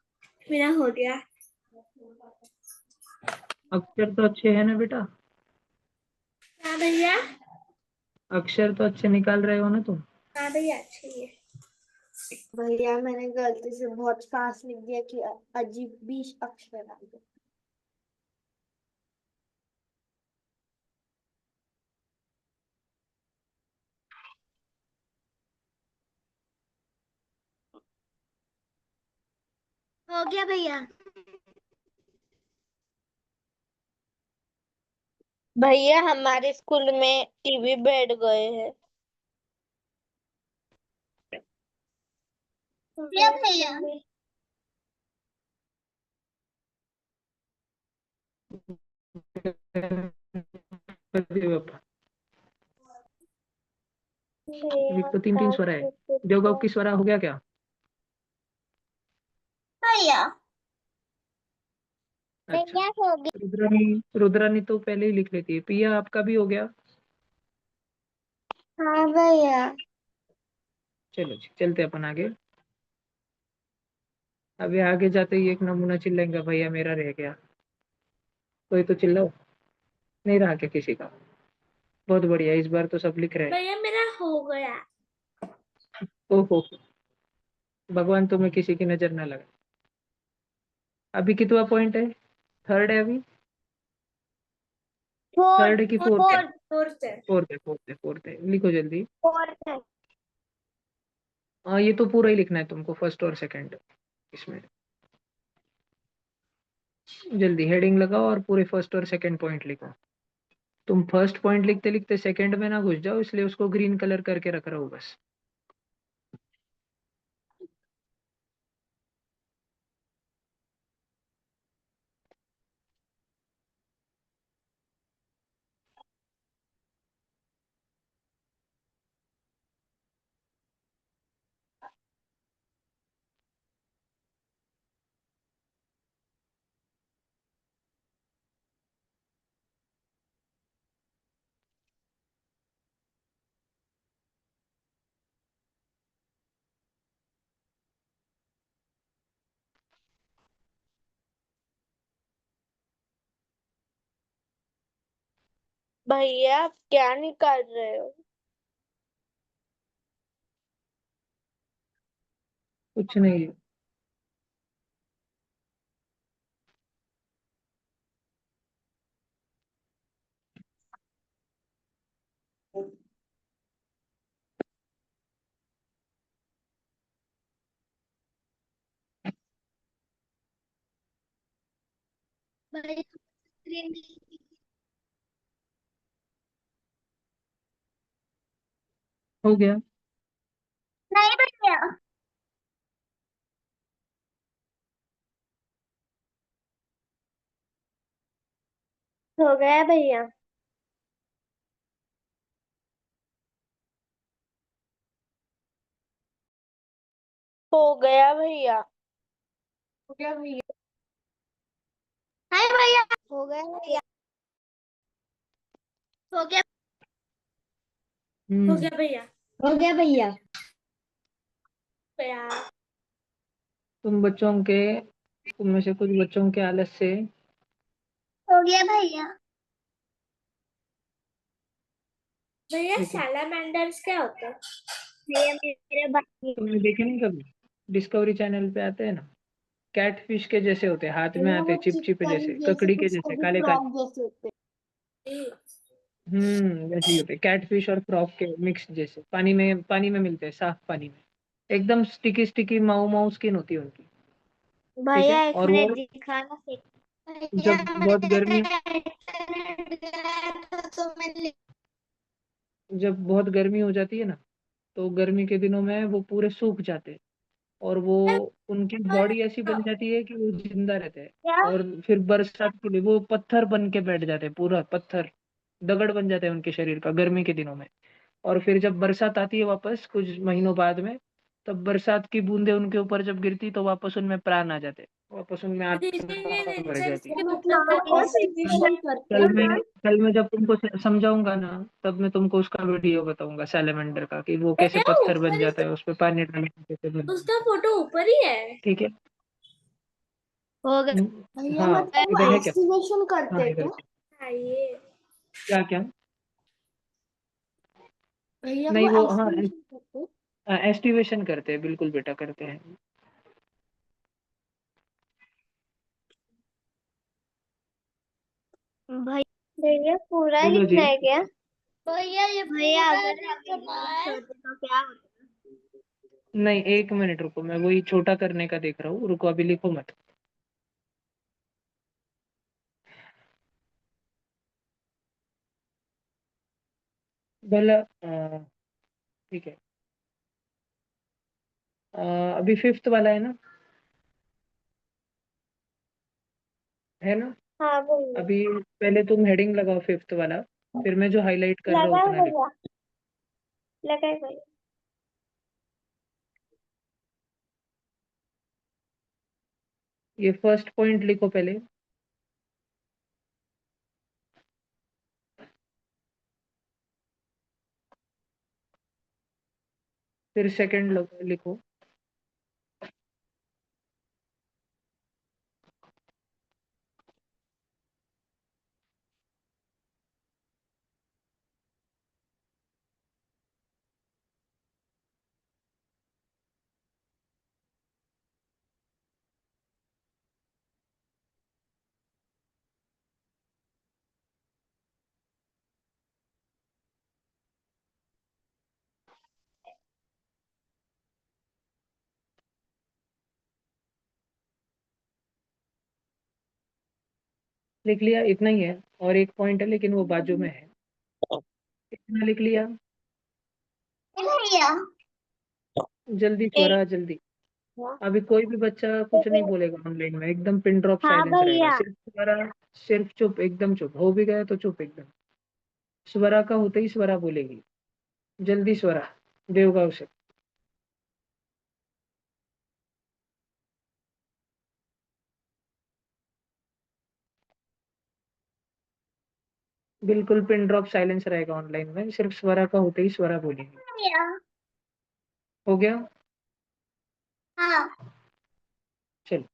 मेरा हो गया। अक्षर तो अच्छे है ना बेटा? हाँ भैया। अक्षर तो अच्छे निकाल रहे हो ना तुम? हाँ भैया अच्छी है। भैया मैंने गलती से बहुत फास्ट लिख दिया कि अजीब 20 अक्षर आ गए। हो गया भैया। भैया हमारे स्कूल में टीवी बैठ गए हैं। क्या भैया? पापा अभी छः तो 3-3 सात स्वर है। देवगव चौदह। की स्वरा हो गया क्या? भैया अच्छा। भैया हो गया। रुद्रानी तो पहले ही लिख लेती है। पिया आपका भी हो गया? हाँ भैया। चलो जी चलते अपन आगे। अभी आगे जाते ही एक नमूना चिल्लाएंगा भैया मेरा रह गया। कोई तो चिल्लाओ। नहीं रहा क्या किसी का? बहुत बढ़िया, इस बार तो सब लिख रहे हैं। भैया मेरा हो गया। ओहो, भगवान तुम्हें किसी की नजर ना लगे। अभी कितना पॉइंट है? थर्ड है अभी? थर्ड है कि फोर्थ है? फोर्थ फोर्थ है। फोर्थ है। लिखो जल्दी। फोर्थ है। हाँ ये तो पूरा ही लिखना है तुमको, फर्स्ट और सेकंड इसमें। जल्दी हेडिंग लगाओ और पूरे फर्स्ट और सेकंड पॉइंट लिखो। तुम फर्स्ट पॉइंट लिखते लिखते सेकंड में ना घुस जाओ, इसलिए उसको ग्रीन कलर करके रख रहा हूँ बस। भैया आप क्या निकाल रहे हो? कुछ नहीं। हो गया। नहीं भैया। हो गया भैया। हो गया भैया। हो गया भैया। हाय भैया। हो गया भैया। हो गया। हो गया भैया। हो गया भैया। भैया तुम में से कुछ बच्चों के आलस से हो गया भैया। भैया देखो, सैलामेंडर्स क्या होता है? भैया मेरे बाकी। तुमने देखे नहीं कभी? डिस्कवरी चैनल पे आते हैं ना, कैटफिश के जैसे होते हैं, हाथ में भैया आते वो हैं चिपचिपे चिकन जैसे, जैसे ककड़ी के कुछ जैसे, कभी काले काले। फ्रॉग जैसे होते वैसे ही होते हैं कैटफिश और फ्रॉग के मिक्स जैसे। पानी में मिलते हैं, साफ पानी में। एकदम स्टिकी स्टिकी माऊ माऊ स्किन होती है उनकी। ठीक भैया है। एक और वो मिनट दिखाना फिर। भैया जब बहुत गर्मी इंटरनेट गया तो मैं जब बहुत गर्मी हो जाती है ना, तो गर्मी के दिनों में वो पूरे सूख जाते हैं। और वो उनकी बॉडी ऐसी बन जाती है कि वो जिंदा रहते हैं। क्या? और फिर बरसात के लिए वो पत्थर बन के बैठ जाते हैं, पूरा पत्थर, दगड़ बन जाते हैं उनके शरीर का गर्मी के दिनों में। और फिर जब बरसात आती है वापस कुछ महीनों बाद में, तब बरसात की बूंदें उनके ऊपर जब गिरती तो वापस उनमें प्राण आ जाते, वापस उनमें दीदी आत्मा ये भर नेचर जाती हैं। है। के मतलब का वो कैसे फिजिशियन करते कल हैं मैं ना। कल मैं जब तुमको समझाऊंगा ना, तब मैं तुमको उसका वीडियो बताऊंगा सैलेमेंडर का, कि वो कैसे भैया पत्थर बन ऊपर ही जाता है, उस पे पानी डाल के कैसे बन जाता उसका फोटो ऊपर ही है। है। ठीक है। हो गया। भैया हाँ मतलब वो इधर है क्या? एक्सकवेशन करते हाँ हैं इधर। क्या? आइए। क्या क्या? भैया नहीं वो वो हाँ estimation करते एस्टिमेशन करते हैं, बिल्कुल बेटा करते हैं। भैया पूरा बोलो लिखना जी। है क्या? भैया ये भैया पूरा अगर हम लिखना इंग्लिश है। होते तो क्या होता? नहीं 1 मिनट रुको, मैं वही छोटा करने का देख रहा हूँ, रुको अभी लिखो मत। भला ठीक है। अभी फिफ्थ वाला है ना, है ना? हाँ बोलिए। अभी पहले तुम हेडिंग लगाओ फिफ्थ वाला, फिर मैं जो हाईलाइट कर रहा हूँ लगा है उतना लिखो। भैया, लगा है भैया। ये फर्स्ट पॉइंट लिखो पहले, फिर सेकंड लिखो। लिख लिया? इतना ही है, और एक पॉइंट है लेकिन वो बाजू में है। कितना लिख लिया? भैया जल्दी एक। स्वरा जल्दी। अभी कोई भी बच्चा कुछ नहीं बोलेगा ऑनलाइन में, एकदम पिन ड्रॉप हाँ साइलेंस रहेगा, भैया। सिर्फ स्वरा, सिर्फ चुप, एकदम चुप हो भी गया तो चुप एकदम। स्वरा का होते ही स्वरा बोलेगी, जल्दी स्वरा, देवगांव से। बिल्कुल पिन ड्रॉप साइलेंस रहेगा ऑनलाइन में, सिर्फ स्वरा का होते ही स्वरा बोलेगी। भैया। हो गया? हाँ। चलो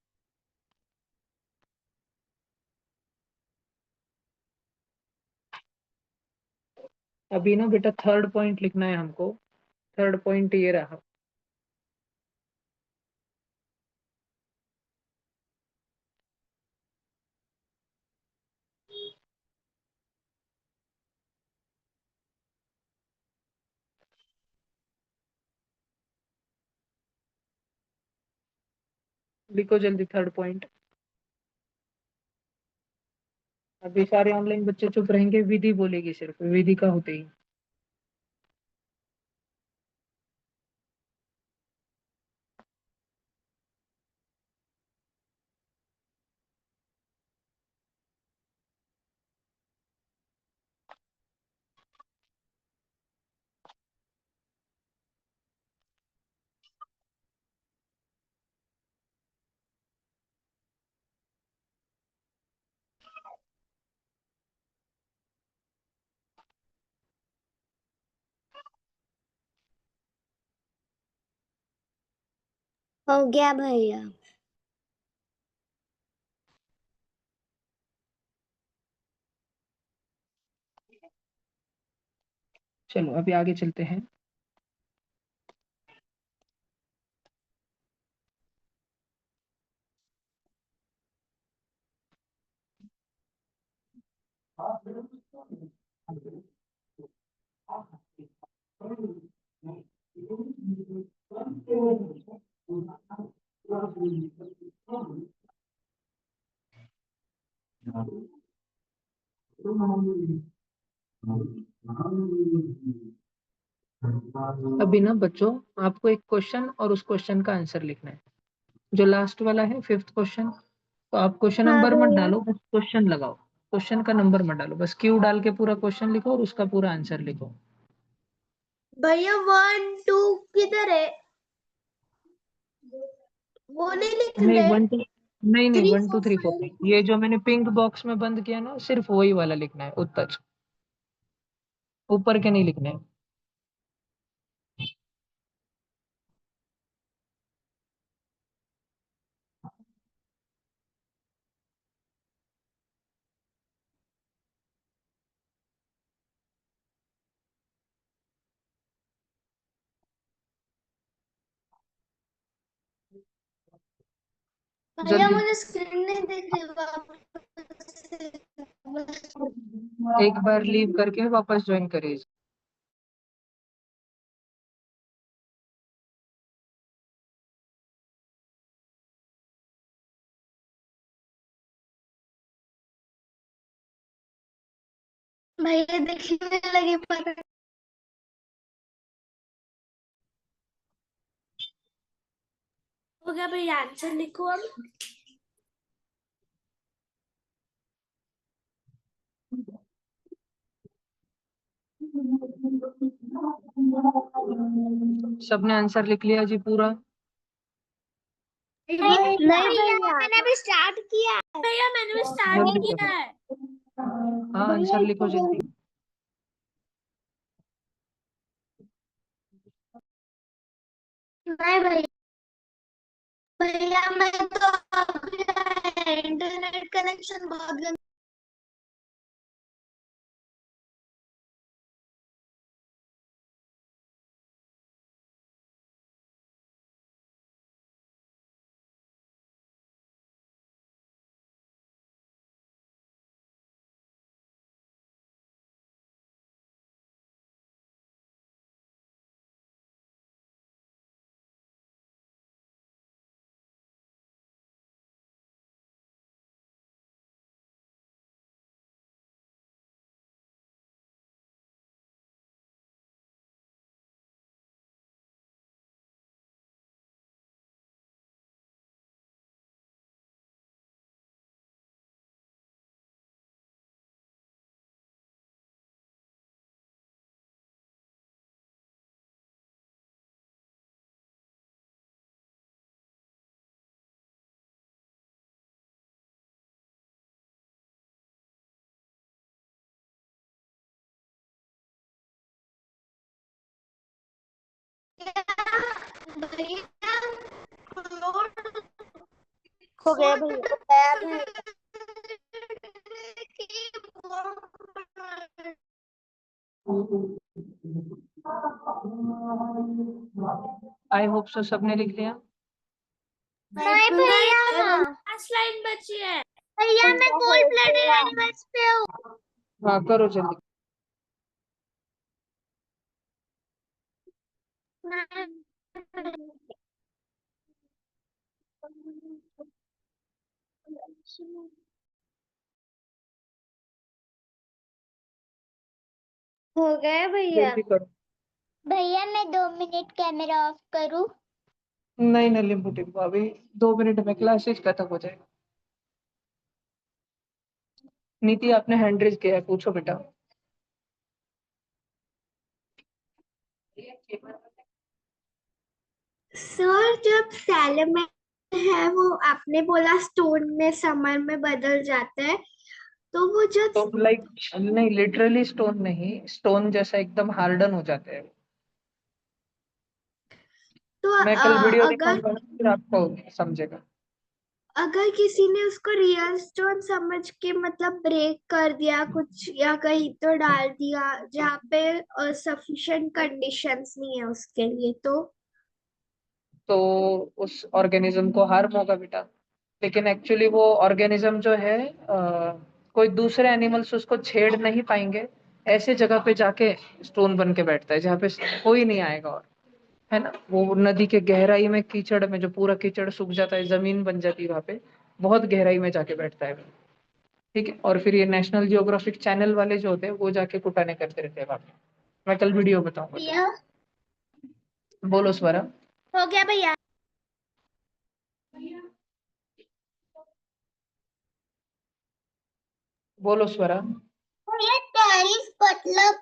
अभी ना बेटा थर्ड पॉइंट लिखना है हमको। थर्ड पॉइंट ये रहा। लिखो जल्दी थर्ड पॉइंट। अभी सारे ऑनलाइन बच्चे चुप रहेंगे, विधि बोलेगी सिर्फ, विधि का होते ही। हो गया भैया। चलो अभी आगे चलते हैं। अभी ना बच्चों, आपको एक क्वेश्चन और उस क्वेश्चन का आंसर लिखना है, जो लास्ट वाला है फिफ्थ क्वेश्चन। तो आप क्वेश्चन हाँ नंबर मत भैया। डालो, बस क्वेश्चन लगाओ। क्वेश्चन का नंबर मत डालो, बस क्यू डाल के पूरा क्वेश्चन लिखो और उसका पूरा आंसर लिखो। भैया 1 2 किधर है? वो नहीं नहीं लिखने। वन टू, नहीं नहीं, 3 4 1 2 3 4 5 नहीं, ये जो मैंने पिंक बॉक्स में बंद किया ना, सिर्फ वही वाला लिखना है, उत्तर, ऊपर के नहीं लिखने हैं। भैया जल्दी मुझे स्क्रीन नहीं दिख रही वापस से। एक बार लीव करके वापस ज्वाइन करिए। भैया दिखने लगी पर हो गया भैया, आंसर लिखो अब। सबने आंसर लिख लिया जी पूरा? नहीं भैया मैंने अभी स्टार्ट किया। भैया मैंने भी स्टार्ट जल्दी किया करो। है। हाँ, आंसर लिखो जल्दी। नहीं भैया, भैया मैं तो अभी इंटरनेट कनेक्शन बहुत गंदा। भैया हो गया भैया। आई होप सो सबने लिख लिया। नहीं भैया, लास्ट लाइन बची है। भैया मैं कोल्ड ब्लडेड एनिमल्स पे हूँ। हाँ, करो जल्दी। हो गया भैया। जल्दी करो। भैया मैं 2 मिनट कैमरा ऑफ करूँ? नहीं ना लिंबू टिम्बू, अभी 2 मिनट में क्लासेस खत्म हो जाएगा। नीति, आपने हैंड रेज किया है, पूछो बेटा। सर जब सैलमन है वो आपने बोला स्टोन में समर में बदल जाता है, तो वो जब तो लाइक, नहीं लिटरली स्टोन नहीं, स्टोन जैसा एकदम हार्डन हो जाते हैं। तो मैं कल वीडियो अगर दिखाऊंगा ना, फिर आपको समझेगा। अगर किसी ने उसको रियल स्टोन समझ के मतलब ब्रेक कर दिया कुछ या कहीं तो डाल दिया जहाँ पे सफिशिएंट कंडीशंस नहीं है उसके लिए, तो उस ऑर्गेनिज्म को हार्म होगा बेटा। लेकिन एक्चुअली वो ऑर्गेनिज्म जो है, कोई दूसरे एनिमल्स उसको छेड़ नहीं पाएंगे। ऐसे जगह पे जाके स्टोन बन के बैठता है जहाँ पे कोई नहीं आएगा, और है ना, वो नदी के गहराई में कीचड़ में जो पूरा कीचड़ सूख जाता है, जमीन बन जाती है वहां पे, बहुत गहराई में जाके बैठता है वो। ठीक है, और फिर ये नेशनल जियोग्राफिक चैनल वाले जो होते हैं वो जाके कुटाने करते रहते हैं वहां पे। मैं कल वीडियो बताऊंगा तो बोलो स्वरा। हो गया भैया। बोलो स्वरा। भैया टैरिफ मतलब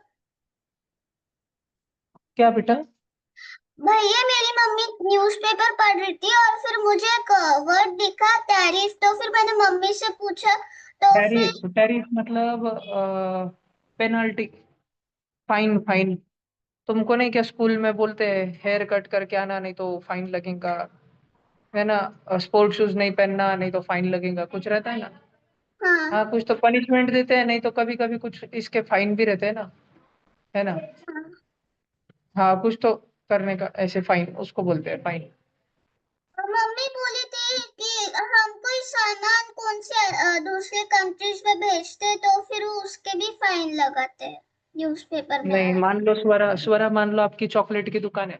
क्या बेटा? भैया मेरी मम्मी न्यूज़पेपर पढ़ रही थी और फिर मुझे एक वर्ड दिखा टैरिफ, तो फिर मैंने मम्मी से पूछा तो फिर टैरिफ, टैरिफ मतलब पेनल्टी, फाइन, फाइन। तुमको नहीं क्या स्कूल में बोलते हैं हेयर कट करके आना नहीं तो फाइन लगेगा, है ना? स्पोर्ट शूज नहीं पहनना नहीं तो फाइन लगेगा, कुछ रहता है ना। हाँ हाँ, कुछ तो पनिशमेंट देते हैं, नहीं तो कभी कभी कुछ इसके फाइन भी रहते हैं ना, है ना? हाँ, कुछ तो करने का ऐसे फाइन, उसको बोलते हैं फाइन। सामान कौन से दूसरे कंट्रीज में भेजते तो फिर उसके भी फाइन लगाते हैं न्यूज़पेपर में नहीं, मान लो स्वरा मान लो आपकी चॉकलेट की दुकान है,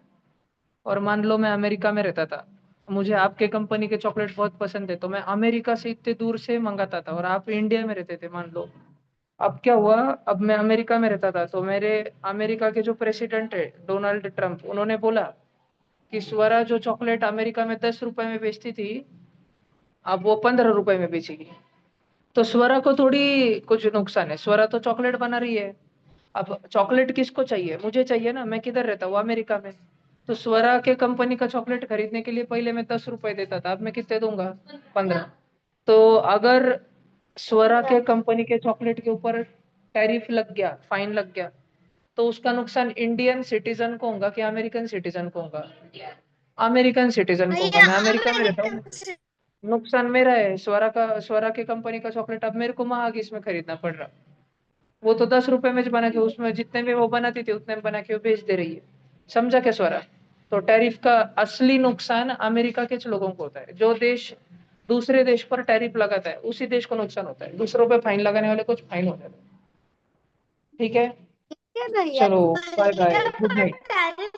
और मान लो मैं अमेरिका में रहता था, मुझे आपके कंपनी के चॉकलेट बहुत पसंद है, तो मैं अमेरिका से इतने दूर से मंगाता था, और आप इंडिया में रहते थे मान लो। अब क्या हुआ, अब मैं अमेरिका में रहता था, तो मेरे अमेरिका के जो प्रेसिडेंट है डोनाल्ड ट्रंप, उन्होंने बोला कि स्वरा जो चॉकलेट अमेरिका में 10 रुपए में बेचती थी, अब वो 15 रुपए में बेचेगी। तो स्वरा को थोड़ी कुछ नुकसान है, स्वरा तो चॉकलेट बना रही है। अब चॉकलेट किसको चाहिए, मुझे चाहिए ना, मैं किधर रहता हूँ, अमेरिका में। तो स्वरा के कंपनी का चॉकलेट खरीदने के लिए पहले मैं 10 रुपए देता था, अब मैं कितने दूंगा, 15। तो अगर स्वरा के कंपनी के चॉकलेट के ऊपर टैरिफ लग गया, फाइन लग गया, तो उसका नुकसान इंडियन सिटीजन को होगा कि अमेरिकन सिटीजन को होगा? अमेरिकन सिटीजन को होगा, मैं अमेरिका में रहता हूँ, नुकसान मेरा है। स्वरा के कंपनी का चॉकलेट अब मेरे को महंगी इसमें खरीदना पड़ रहा। वो तो 10 रुपए में बना के, उसमें जितने में वो बनाती थी उतने में बना के वो बेच दे रही है। समझा क्या स्वरा? तो टैरिफ का असली नुकसान अमेरिका के लोगों को होता है। जो देश दूसरे देश पर टैरिफ लगाता है उसी देश को नुकसान होता है, दूसरों पे फाइन लगाने वाले कुछ फाइन हो जाता है। ठीक है, ठीक है भैया, चलो bye bye, good night. Tariff